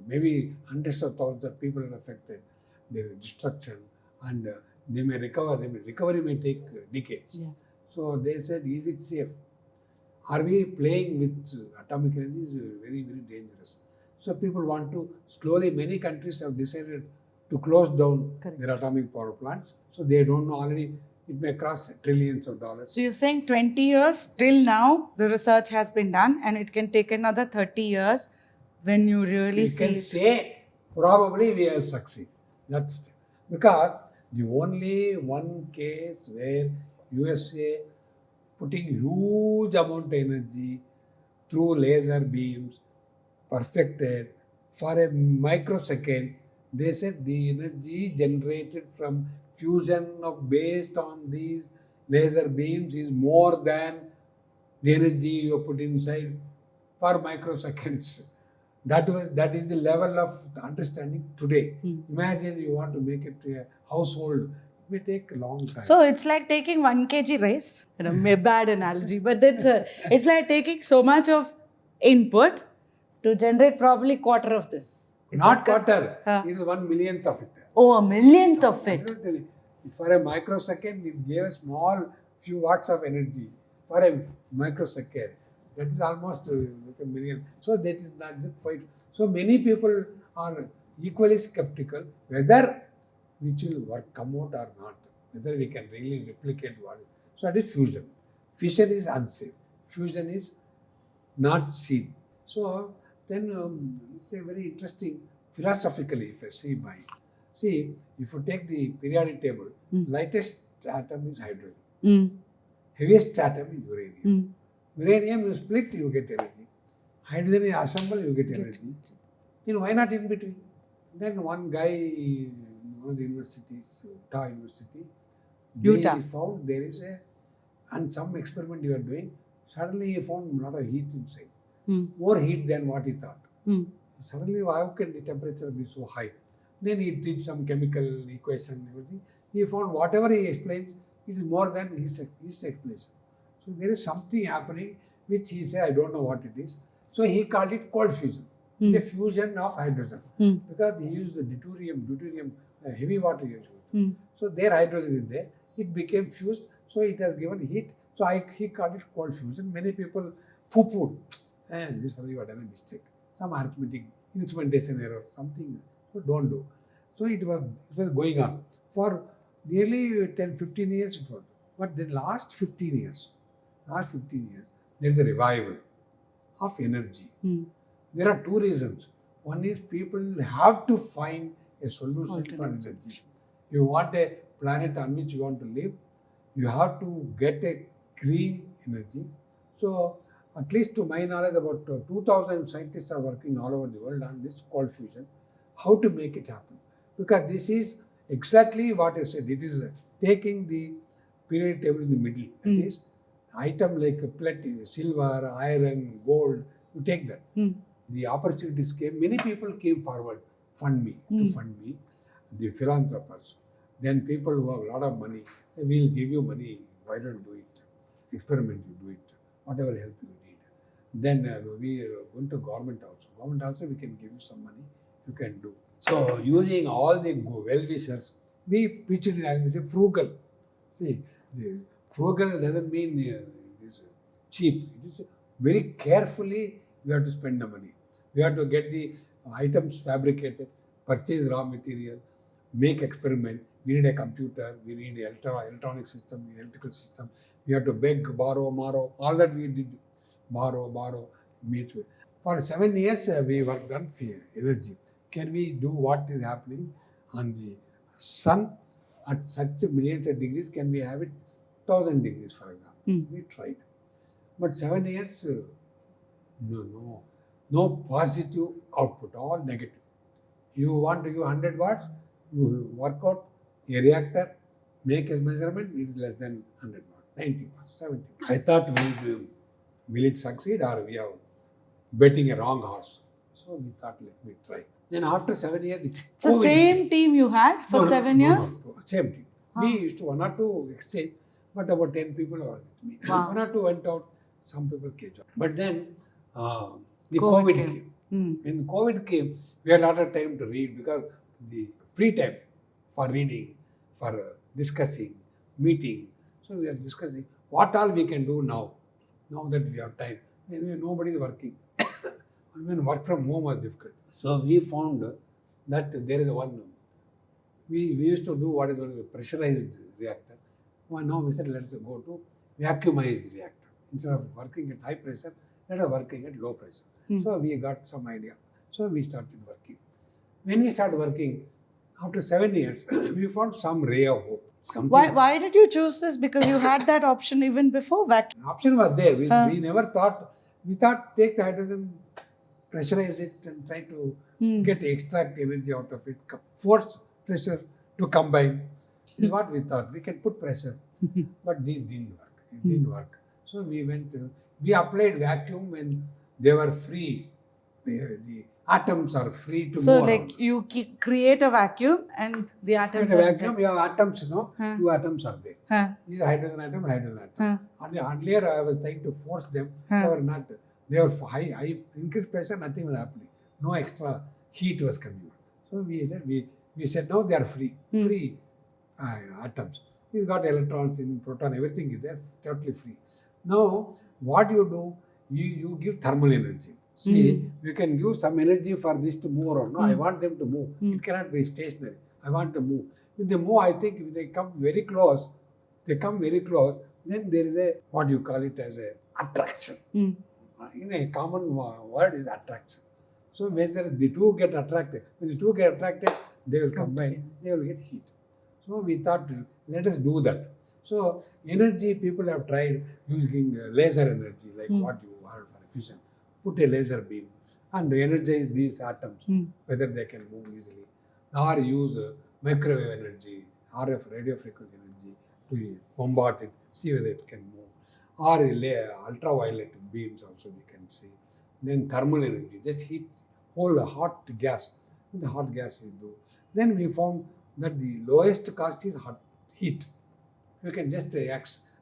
Speaker 1: Maybe hundreds of thousands of people are affected. There is destruction, and they may recover. Recovery may take decades. Yeah. So they said, is it safe? Are we playing with atomic energy? Is very, very dangerous. So people want to slowly. Many countries have decided to close down their atomic power plants. So they don't know already. It may cost trillions of dollars.
Speaker 2: So you're saying 20 years till now the research has been done, and it can take another 30 years when you really see it.
Speaker 1: We can say probably we have succeeded. That's because the only one case where USA putting huge amount of energy through laser beams, perfected for a microsecond. They said the energy generated from fusion based on these laser beams is more than the energy you put inside for microseconds. That is the level of understanding today. Imagine you want to make it a household. It may take a long time.
Speaker 2: So it's like taking 1 kg rice. A bad analogy, but it's like taking so much of input to generate probably quarter of this.
Speaker 1: Not quarter. It is 1/1,000,000th of it.
Speaker 2: Oh, 1/1,000,000th of it.
Speaker 1: For a microsecond, it gave a small few watts of energy. For a microsecond, that is almost like a million. So that is not quite. So many people are equally skeptical whether which will come out or not, whether we can really replicate what. So that is fusion. Fission is unsafe. Fusion is not seen. So then it's a very interesting philosophically, if I see, if you take the periodic table, lightest atom is hydrogen. Heaviest atom is uranium. Uranium you split, you get energy. Hydrogen you assemble, you get energy. Why not in between? Then one guy in one of the universities, Utah University, they found there is and some experiment you are doing, suddenly he found a lot of heat inside. More heat than what he thought. Suddenly, how can the temperature be so high? Then he did some chemical equation and everything. He found whatever he explains, it is more than his explanation. So there is something happening which he said, I don't know what it is. So he called it cold fusion, the fusion of hydrogen. Because he used the deuterium, heavy water used. So their hydrogen is there. It became fused, so it has given heat. So he called it cold fusion. Many people poo-pooed. This was you had done a mistake. Some arithmetic, instrumentation error, something. So don't do. So it was going on. For nearly 10-15 years it was. But the last 15 years, there is a revival of energy. There are two reasons. One is people have to find a solution for energy. You want a planet on which you want to live, you have to get a green energy. So, at least to my knowledge, about 2,000 scientists are working all over the world on this cold fusion. How to make it happen? Because this is exactly what I said. It is taking the periodic table in the middle. That is, item like platinum, silver, iron, gold. You take that. The opportunities came. Many people came forward, to fund me. The philanthropers. Then people who have a lot of money say, "We'll give you money. Why don't you do it? Experiment, you do it. Whatever help you need." Then we went to government also. Government also, we can give you some money. You can do. So using all the well-wishers, we pitched it as frugal. See, the frugal doesn't mean it is cheap. It is very carefully we have to spend the money. We have to get the items fabricated, purchase raw material, make experiment. We need a computer, we need an electronic system, electrical system. We have to beg, borrow, all that we did. Borrow, meet with. For 7 years, we worked on energy. Can we do what is happening on the sun at such millions of degrees? Can we have it 1,000 degrees, for example? We tried. But 7 years, no positive output, all negative. You want to give 100 watts, you work out a reactor, make a measurement, it is less than 100 watts, 90 watts, 70 watts. I thought, will it succeed, or we are betting a wrong horse? So we thought, let me try. Then after 7 years,
Speaker 2: it's the same team you had for 7 years?
Speaker 1: No, same team. We used to 1 or 2 exchange, but about 10 people were with me.
Speaker 2: Wow.
Speaker 1: 1 or 2 went out, some people came out. But then the COVID came. When COVID came, we had a lot of time to read, because the free time for reading, for discussing, meeting. So we are discussing what all we can do now that we have time. Anyway, nobody is working. Even work from home was difficult. So we found that there is one, we used to do what is known as a pressurized reactor. Well, now we said, let's go to vacuumized reactor. Instead of working at high pressure, let us working at low pressure. So we got some idea. So we started working. When we started working, after 7 years, we found some ray of hope.
Speaker 2: Why did you choose this? Because you had that option even before vacuum.
Speaker 1: Option was there. We never thought. We thought, take the hydrogen, pressurize it, and try to extract energy out of it. Force pressure to combine. This is what we thought. We can put pressure, but this didn't work. It didn't work. So we applied vacuum when they were free. The atoms are free to
Speaker 2: so
Speaker 1: move
Speaker 2: like
Speaker 1: around.
Speaker 2: you create a vacuum and the atoms
Speaker 1: In a
Speaker 2: are
Speaker 1: vacuum, you have atoms, 2 atoms are there. This is hydrogen atom. Earlier I was trying to force them. They were not. They were high increased pressure, nothing was happening. No extra heat was coming out. So we said now they are free atoms. You got electrons in proton, everything is there, totally free. Now what you do, you give thermal energy. See, you can give some energy for this to move around. No, I want them to move. It cannot be stationary. I want to move. If they move, I think if they come very close, then there is a, what you call it as a attraction. In a common word is attraction. So whether the two get attracted, when the two get attracted, they will combine, they will get heat. So we thought, let us do that. So energy, people have tried using laser energy, like what you heard for fission. Put a laser beam and energize these atoms, whether they can move easily. Or use microwave energy, RF, radio frequency energy, to bombard it, see whether it can move. Or ultraviolet beams also we can see. Then thermal energy, just hold a hot gas. The hot gas we do. Then we found that the lowest cost is heat. You can just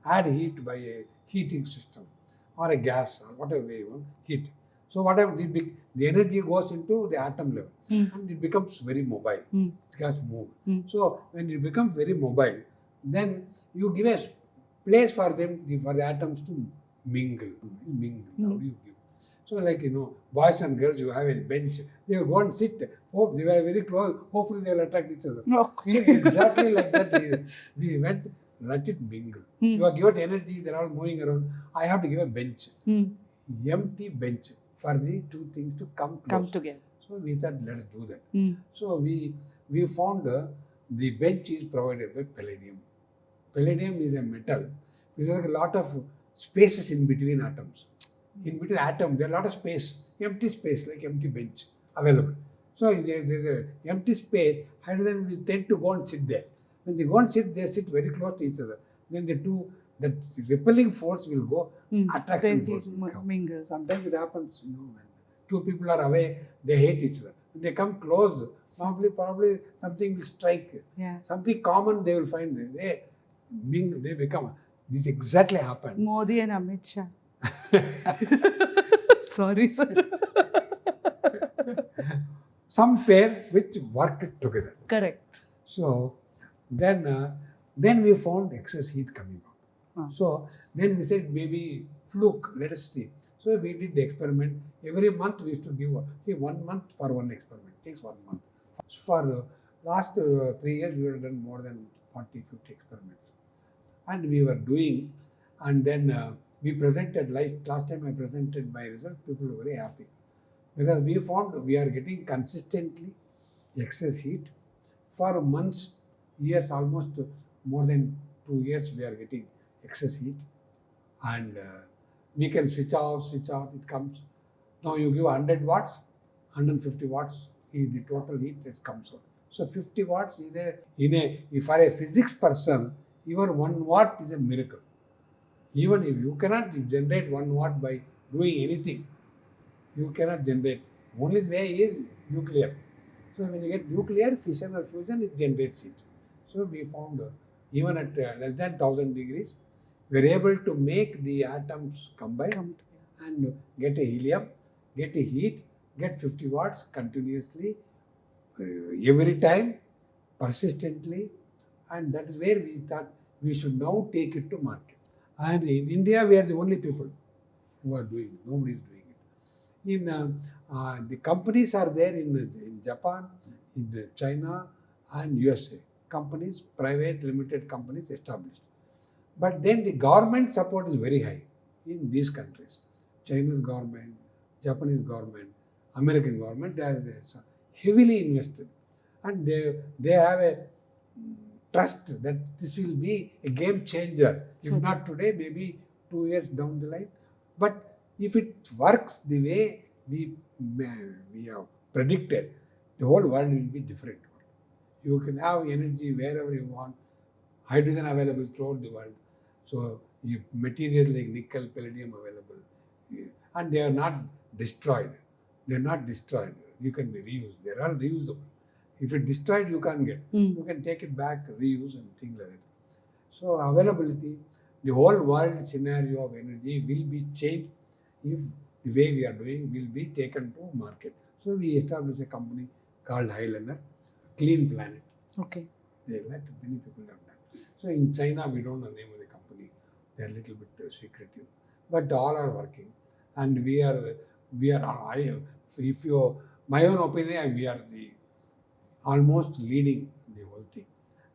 Speaker 1: add heat by a heating system, or a gas, or whatever way you want, heat. So whatever the energy goes into the atom level, and it becomes very mobile. It gets moved. So when it becomes very mobile, then you give a place for them, for the atoms to mingle. How do you give? So like, boys and girls, you have a bench, they will go and sit. Hope they were very close, hopefully they will attract each other.
Speaker 2: Okay.
Speaker 1: Exactly like that, we went, let it mingle. You are given energy, they are all moving around. I have to give a bench, empty bench, for the two things to come close.
Speaker 2: Come together.
Speaker 1: So we thought, let us do that.
Speaker 2: Mm.
Speaker 1: So we found the bench is provided by palladium. Palladium is a metal which has a lot of spaces in between atoms. In between atoms, there are a lot of space, empty space, like empty bench available. So there's a empty space, hydrogen will tend to go and sit there. When they go and sit, they sit very close to each other. Then that repelling force will go, attraction
Speaker 2: Then
Speaker 1: force will come.
Speaker 2: mingle.
Speaker 1: Sometimes it happens, when two people are away, they hate each other. When they come close, probably something will strike.
Speaker 2: Yeah.
Speaker 1: Something common they will find. They become. This exactly happened.
Speaker 2: Modi and Amit Shah. Sorry, sir.
Speaker 1: Some pair which worked together.
Speaker 2: Correct.
Speaker 1: So then we found excess heat coming out. So then we said maybe fluke, let us see. So we did the experiment. Every month we used to give 1 month for one experiment. It takes 1 month. So for last 3 years we have done more than 40, 50 experiments. And we were doing, and then we presented, last time I presented my results, people were very happy. Because we found we are getting consistently excess heat. For months, years, almost more than 2 years, we are getting excess heat. And we can switch off, it comes. Now you give 100 watts, 150 watts is the total heat that comes out. So 50 watts is for a physics person, even 1 watt is a miracle. Even if you cannot generate 1 watt by doing anything, you cannot generate. Only way is nuclear. So when you get nuclear fission or fusion, it generates heat. So we found even at less than 1000 degrees, we are able to make the atoms combine and get a helium, get a heat, get 50 watts continuously, every time, persistently, and that is where we thought we should now take it to market. And in India, we are the only people who are doing it. Nobody is doing it. The companies are there in Japan, in China, and USA. Companies, private limited companies established. But then the government support is very high in these countries. Chinese government, Japanese government, American government, they are heavily invested. And they have a trust that this will be a game changer. If not today, maybe 2 years down the line. But if it works the way we have predicted, the whole world will be different. You can have energy wherever you want, hydrogen available throughout the world. So material like nickel, palladium available. And they are not destroyed. They are not destroyed. You can reuse. They are all reusable. If it's destroyed, you can't get. You can take it back, reuse and things like that. So availability, the whole world scenario of energy will be changed if the way we are doing will be taken to market. So we established a company called Highlander, Clean Planet.
Speaker 2: Okay.
Speaker 1: Many people have done. So in China, we don't know the name of the company. They are a little bit secretive, but all are working, and my own opinion, we are almost leading the whole thing.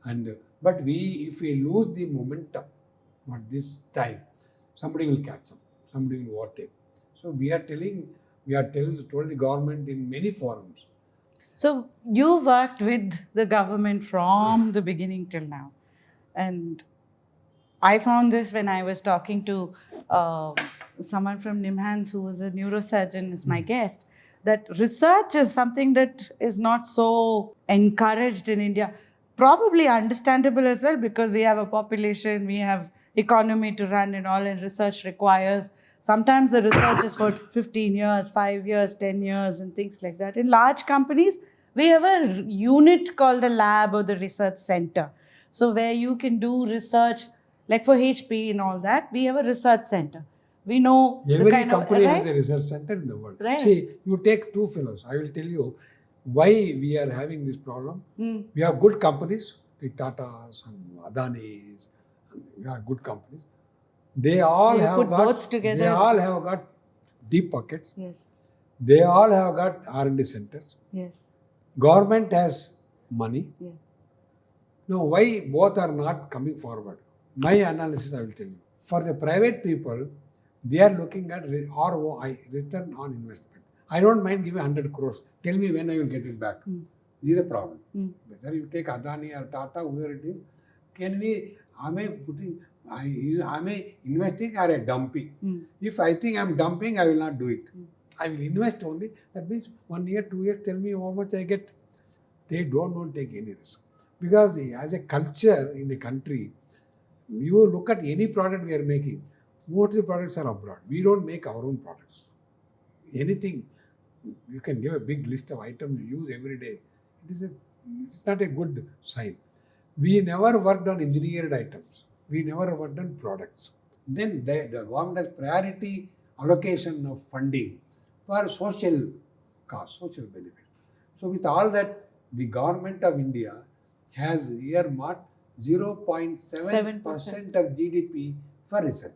Speaker 1: And but if we lose the momentum at this time, somebody will catch up, somebody will overtake. So told the government in many forums.
Speaker 2: So you worked with the government from the beginning till now. And I found this when I was talking to someone from NIMHANS who was a neurosurgeon as my guest, that research is something that is not so encouraged in India. Probably understandable as well, because we have a population, we have economy to run and all, and research requires, sometimes the research is for 15 years, 5 years, 10 years and things like that. In large companies, we have a unit called the lab or the research center. So where you can do research, like for HP and all that, we have a research center. We know
Speaker 1: every company has a research center in the world.
Speaker 2: Right.
Speaker 1: See, you take 2 fellows. I will tell you why we are having this problem. We have good companies, like Tata's and Adani's. We have good companies. They all have got deep pockets.
Speaker 2: Yes.
Speaker 1: They all have got R&D centers.
Speaker 2: Yes.
Speaker 1: Government has money.
Speaker 2: Yeah.
Speaker 1: Now, why both are not coming forward? My analysis, I will tell you. For the private people, they are looking at ROI, return on investment. I don't mind giving 100 crores. Tell me when I will get it back. This is a problem. Whether you take Adani or Tata, whoever it is, am I investing or a dumping? If I think I'm dumping, I will not do it. I will invest only. That means 1 year, 2 years, tell me how much I get. They don't want to take any risk. Because as a culture in a country, you look at any product we are making, most of the products are abroad. We don't make our own products. Anything, you can give a big list of items you use every day. It's not a good sign. We never worked on engineered items. We never worked on products. Then the government has priority allocation of funding for social cause, social benefit. So with all that, the government of India has earmarked 0.7% of GDP for research.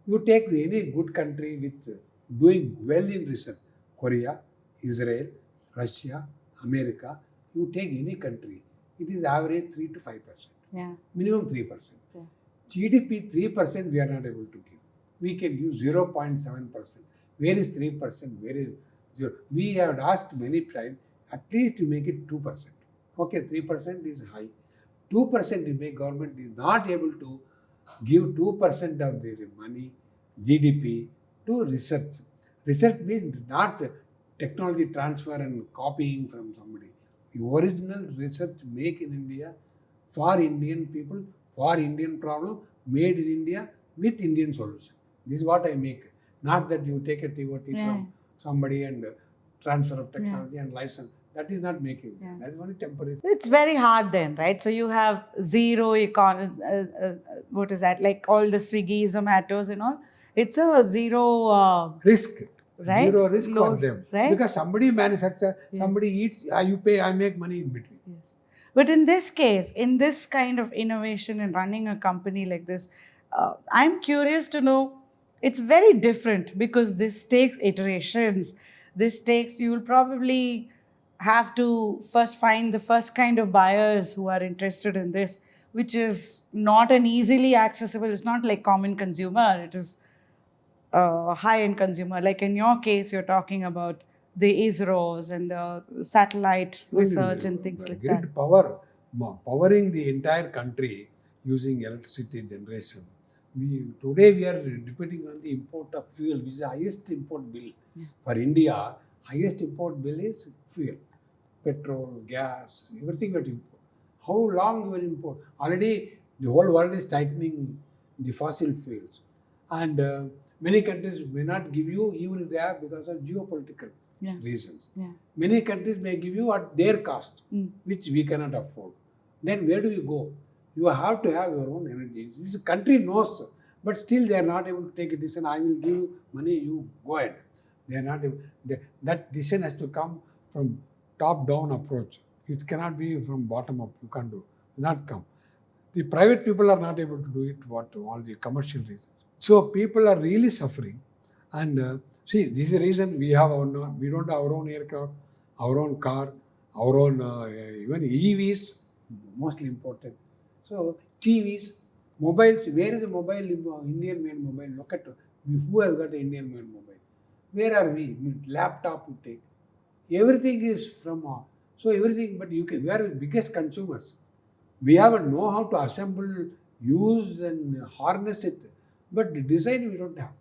Speaker 1: You take any good country with doing well in research, Korea, Israel, Russia, America, you take any country, it is average 3 to 5%.
Speaker 2: Yeah.
Speaker 1: Minimum 3%.
Speaker 2: Yeah.
Speaker 1: GDP 3% we are not able to give. We can give 0.7%. Where is 3%? Where is 0? We have asked many times, at least to make it 2%. Okay, 3% is high. 2% you make, government is not able to give 2% of their money, GDP, to research. Research means not technology transfer and copying from somebody. The original research make in India for Indian people, for Indian problem, made in India with Indian solution. This is what I make. Not that you take a TOT from somebody and transfer of technology and license. That is not making. That is only temporary.
Speaker 2: It's very hard then, right? So you have zero what is that? Like all the Swiggy, Zomatos and all. It's a zero
Speaker 1: risk.
Speaker 2: Right?
Speaker 1: Zero risk for them.
Speaker 2: Right?
Speaker 1: Because somebody manufactures, somebody eats, you pay, I make money in between.
Speaker 2: Yes. But in this case, in this kind of innovation and running a company like this, I'm curious to know, it's very different because this takes iterations. You'll probably have to first find the first kind of buyers who are interested in this, which is not an easily accessible, it's not like common consumer, it is high-end consumer. Like in your case, you're talking about the ISROs and the satellite research and things like that.
Speaker 1: Grid power, powering the entire country using electricity generation. Today we are depending on the import of fuel, which is the highest import bill. For India, highest import bill is fuel. Petrol, gas, everything we import. How long you will import? Already the whole world is tightening the fossil fuels. And many countries may not give you even if they have because of geopolitical reasons. Many countries may give you at their cost, which we cannot afford. Then where do you go? You have to have your own energy. This country knows, but still they are not able to take a decision. I will give you money, you go ahead. They are not able. That decision has to come from top-down approach. It cannot be from bottom-up. You can't do. Not come. The private people are not able to do it. All the commercial reasons. So people are really suffering. And see, this is the reason we don't have our own aircraft, our own car, our own even EVs, mostly imported. So TVs, mobiles. Where is a mobile? Indian-made mobile. Look at who has got an Indian-made mobile. Where are we? Laptop you take. Everything is from. So everything, but we are the biggest consumers. We have a know-how to assemble, use and harness it. But the design we don't have.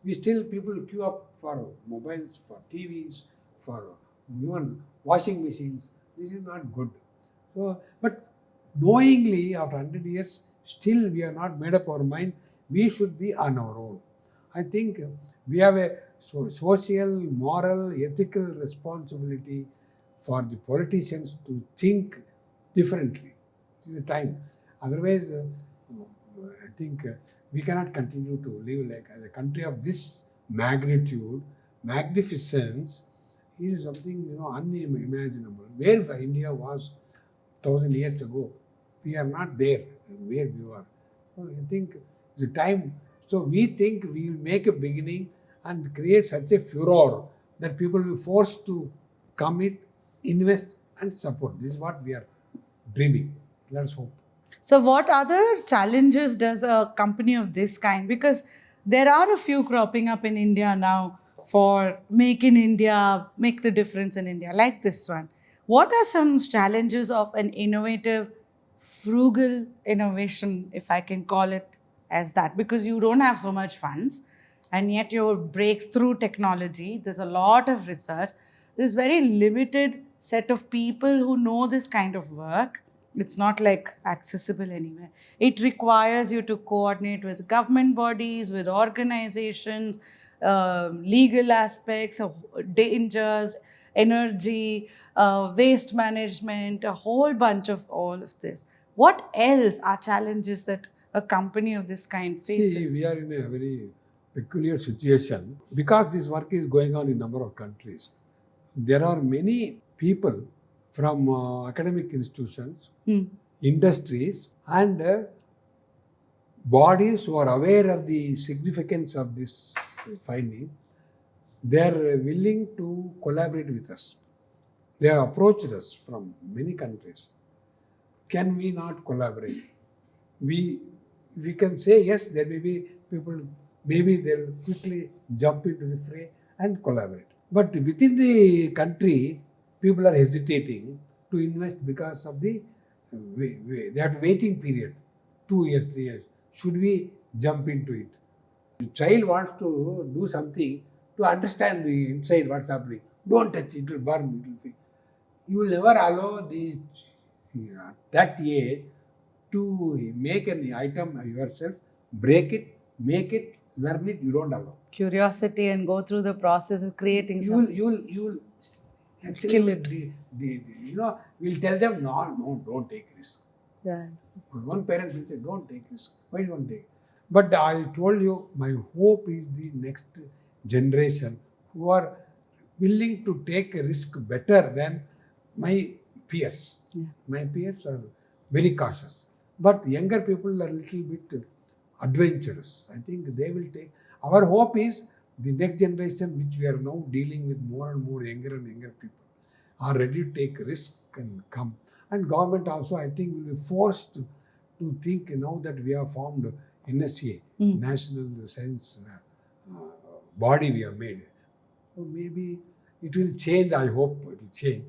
Speaker 1: People queue up for mobiles, for TVs, for even washing machines. This is not good. So, but knowingly, after 100 years, still we are not made up our mind. We should be on our own. I think we have a social, moral, ethical responsibility for the politicians to think differently. It is a time. Otherwise, I think we cannot continue to live like a country of this magnitude, magnificence is something unimaginable. Where India was 1,000 years ago, we are not there where we were. So I think it's a time. So we think we will make a beginning and create such a furor that people will be forced to commit, invest and support. This is what we are dreaming. Let us hope.
Speaker 2: So what other challenges does a company of this kind, because there are a few cropping up in India now for Make in India, make the difference in India, like this one. What are some challenges of an innovative, frugal innovation, if I can call it as that? Because you don't have so much funds, and yet your breakthrough technology, there's a lot of research, there's very limited set of people who know this kind of work. It's not like accessible anywhere. It requires you to coordinate with government bodies, with organizations, legal aspects of dangers, energy, waste management, a whole bunch of all of this. What else are challenges that a company of this kind faces?
Speaker 1: See, we are in a very peculiar situation because this work is going on in a number of countries. There are many people from academic institutions, industries, and bodies who are aware of the significance of this finding. They are willing to collaborate with us. They have approached us from many countries. Can we not collaborate? We can say yes, there may be people, maybe they'll quickly jump into the fray and collaborate. But within the country, people are hesitating to invest because of the they have waiting period, 2 years, 3 years. Should we jump into it? The child wants to do something to understand the inside what's happening. Don't touch it, it will burn, it will feel. You will never allow that age to make an item yourself, break it, make it, learn it. You don't allow.
Speaker 2: Curiosity and go through the process of creating
Speaker 1: You will,
Speaker 2: something.
Speaker 1: you will actually
Speaker 2: Kill it.
Speaker 1: we'll tell them no, don't take risk.
Speaker 2: Yeah.
Speaker 1: One parent will say, don't take risk. Why do you want to take? But I told you, my hope is the next generation who are willing to take a risk better than my peers.
Speaker 2: Yeah.
Speaker 1: My peers are very cautious. But younger people are a little bit adventurous. I think they will take. Our hope is the next generation, which we are now dealing with more and more younger and younger people, are ready to take risk and come. And government also, I think, will be forced to think now that we have formed NSA, National Science Body we have made. So maybe it will change, I hope it will change.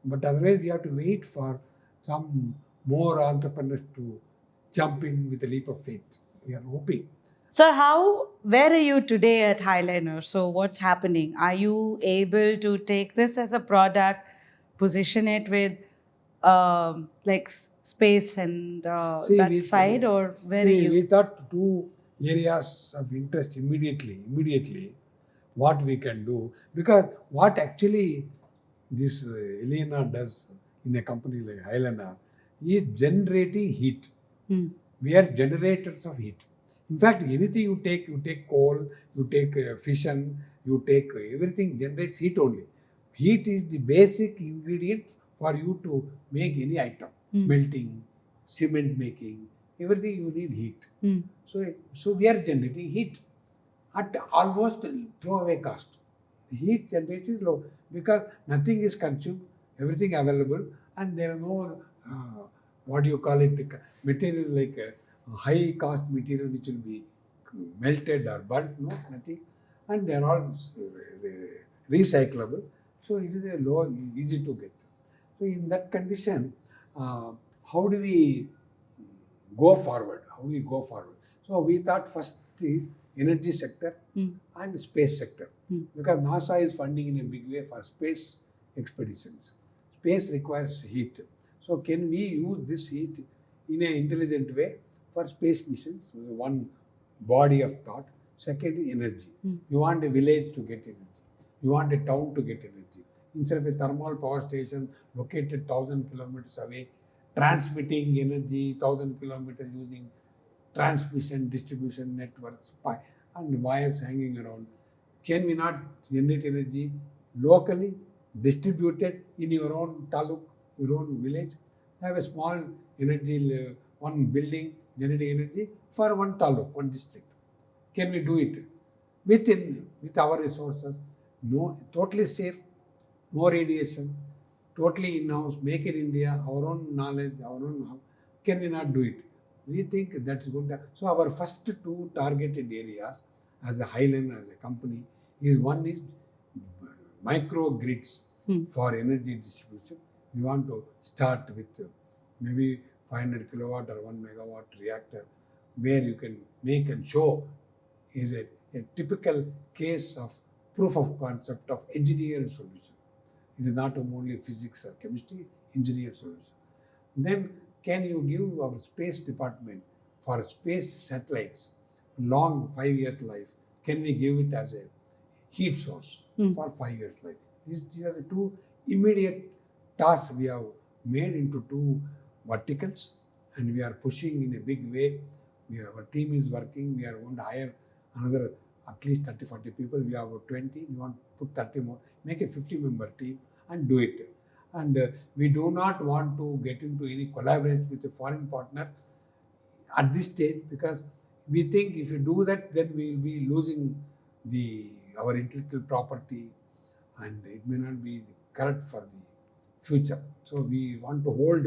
Speaker 1: But otherwise, we have to wait for some more entrepreneurs to jump in with a leap of faith. We are hoping.
Speaker 2: So where are you today at Highliner? So what's happening? Are you able to take this as a product, position it with space and that side, or where are you?
Speaker 1: We thought two areas of interest immediately, what we can do. Because what actually this Elena does in a company like Highliner is generating heat. We are generators of heat. In fact, anything you take coal, you take fission, you take everything generates heat only. Heat is the basic ingredient for you to make any item. Melting, cement making, everything you need heat. So we are generating heat at almost throwaway cost. The heat generated is low because nothing is consumed, everything available, and there are no material like high cost material which will be melted or burnt, no, nothing, and they are all recyclable. So it is a low, easy to get. So in that condition, how do we go forward? So we thought first is energy sector and space sector, because NASA is funding in a big way for space expeditions. Space requires heat. So can we use this heat in an intelligent way for space missions? One body of thought. Second, energy. You want a village to get energy. You want a town to get energy. Instead of a thermal power station located 1,000 kilometers away, transmitting energy 1,000 kilometers using transmission distribution networks and wires hanging around. Can we not generate energy locally, distributed in your own taluk, your own village? Have a small energy, one building generating energy for one taluk, one district. Can we do it with our resources? No, totally safe, no radiation, totally in-house, make in India, our own knowledge, our own. Can we not do it? We think that's good. So our first two targeted areas as a Highliner, as a company, One is micro grids for energy distribution. We want to start with maybe 500 kilowatt or 1 megawatt reactor, where you can make and show is a typical case of proof of concept of engineered solution. It is not only physics or chemistry, engineered solution. Then can you give our space department for space satellites long 5 years life? Can we give it as a heat source for 5 years life? These are the two immediate tasks we have made into two verticals, and we are pushing in a big way. Our team is working. We are going to hire another at least 30-40 people. We have about 20. We want to put 30 more, make a 50-member team and do it. And we do not want to get into any collaboration with a foreign partner at this stage, because we think if you do that, then we will be losing our intellectual property, and it may not be correct for the future. So we want to hold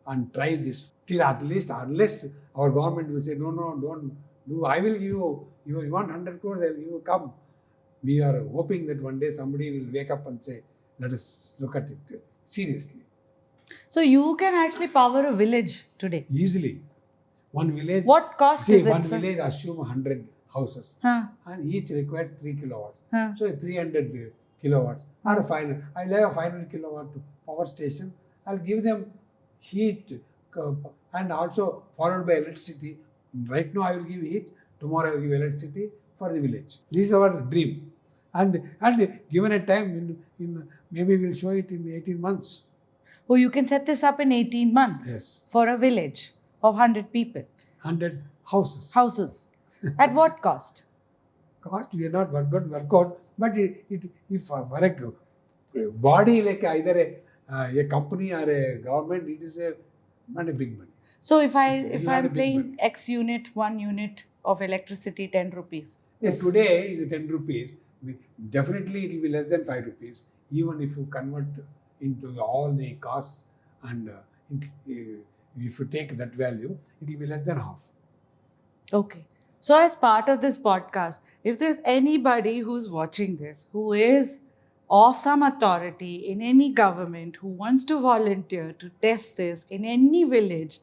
Speaker 1: and try this till at least, unless our government will say, no, don't do. I will give you. You want 100 crores, I will give you. Come. We are hoping that one day somebody will wake up and say, let us look at it seriously.
Speaker 2: So you can actually power a village today.
Speaker 1: Easily. One village.
Speaker 2: What cost is it,
Speaker 1: One
Speaker 2: sir?
Speaker 1: village assume 100 houses, and each requires 3 kilowatts. So 300 kilowatts or 500. I'll have a 500 kilowatt power station. I'll give them heat and also followed by electricity. Right now I will give heat. Tomorrow I will give electricity for the village. This is our dream. And given a time, in maybe we'll show it in 18 months.
Speaker 2: Oh, you can set this up in 18 months.
Speaker 1: Yes.
Speaker 2: For a village of 100 people.
Speaker 1: 100 houses.
Speaker 2: Houses. At what cost?
Speaker 1: Cost we are not work out, but if for a body like either a company or a government, it is not a big money.
Speaker 2: So if I'm paying X unit, 1 unit of electricity, 10 rupees.
Speaker 1: Yes, today is 10 rupees. Definitely it will be less than 5 rupees. Even if you convert into all the costs and if you take that value, it will be less than half.
Speaker 2: Okay. So as part of this podcast, if there's anybody who's watching this, who is of some authority in any government, who wants to volunteer to test this in any village,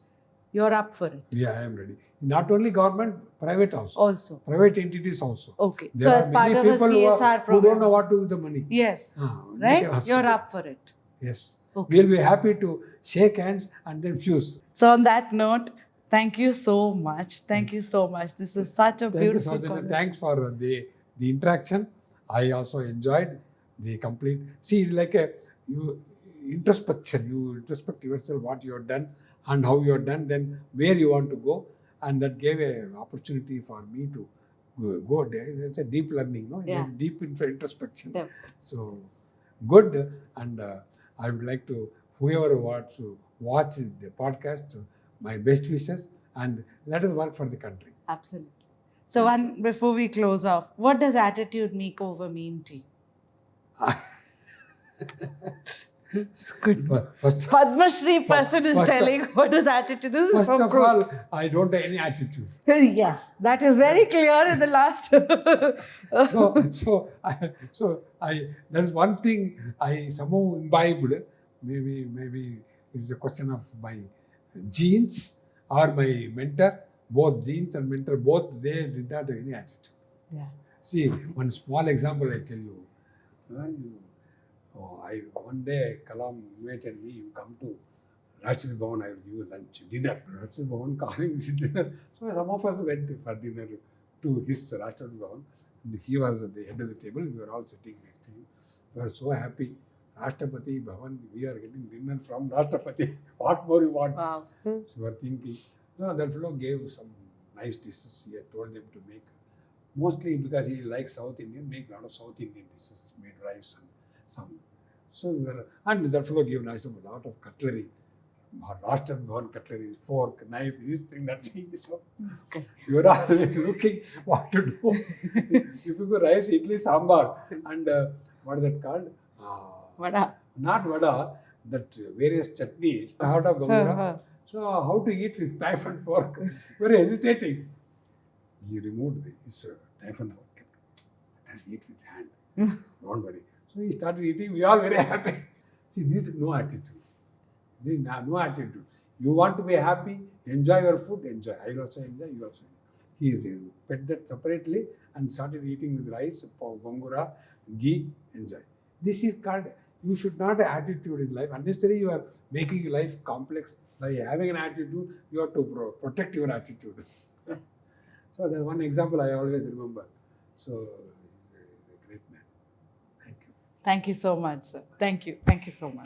Speaker 2: you're up for it.
Speaker 1: Yeah, I am ready. Not only government, private also.
Speaker 2: Also.
Speaker 1: Private entities also.
Speaker 2: Okay.
Speaker 1: There
Speaker 2: so as part of a CSR program.
Speaker 1: who don't know what to do with the money.
Speaker 2: Yes. Right? You're up for it.
Speaker 1: Yes.
Speaker 2: Okay.
Speaker 1: We'll be happy to shake hands and then fuse.
Speaker 2: So on that note, thank you so much. Thank you so much. This was such a beautiful conversation.
Speaker 1: Thanks for the interaction. I also enjoyed the complete. See, it's like introspection. You introspect yourself, what you have done and how you have done, then where you want to go. And that gave an opportunity for me to go there. It's a deep learning, no?
Speaker 2: Yeah.
Speaker 1: Deep introspection.
Speaker 2: Yeah.
Speaker 1: So good. And I would like to, whoever wants to watch the podcast, my best wishes, and let us work for the country.
Speaker 2: Absolutely. So before we close off, what does attitude makeover mean to you? It's good. Padma Shri person is telling what is attitude. This is so
Speaker 1: First
Speaker 2: cool.
Speaker 1: of all, I don't have any attitude.
Speaker 2: Yes, that is very clear in the last.
Speaker 1: That is one thing I somehow imbibed. Maybe it's a question of my genes or my mentor. Both genes and mentor, both they did not have any attitude.
Speaker 2: Yeah.
Speaker 1: See, one small example I tell you. One day Kalam invited me, you come to Rashtrapati Bhavan, I will give you lunch, dinner. Rashtrapati Bhavan calling me dinner. So some of us went for dinner to his Rashtrapati Bhavan. And he was at the head of the table, we were all sitting next to him. We were so happy. Rashtrapati Bhavan, we are getting dinner from Rashtrapati. What more you want?
Speaker 2: Wow.
Speaker 1: So we were thinking. No, that fellow gave some nice dishes. He had told them to make. Mostly because he likes South Indian, make a lot of South Indian dishes, made rice and some. So we were, and that fellow gave nice a lot of cutlery, Rashtrapati Bhavan cutlery, fork, knife, this thing, that thing. So we were all looking what to do. If you go rice, idli, sambar, and what is that called?
Speaker 2: Vada.
Speaker 1: Not vada, that various chutneys, out of Gongura. So how to eat with knife and fork? Very hesitating. He removed his knife and fork. Just eat with hand. Don't worry. So he started eating. We all very happy. See, this is no attitude. This is no attitude. You want to be happy, enjoy your food, enjoy. I will also enjoy, you also enjoy. He put that separately and started eating with rice, gongura, ghee, enjoy. This is called, you should not have attitude in life. Unnecessarily you are making life complex. By having an attitude, you have to protect your attitude. So that's one example I always remember. So he's a great man. Thank you.
Speaker 2: Thank you so much, sir. Thank you. Thank you so much.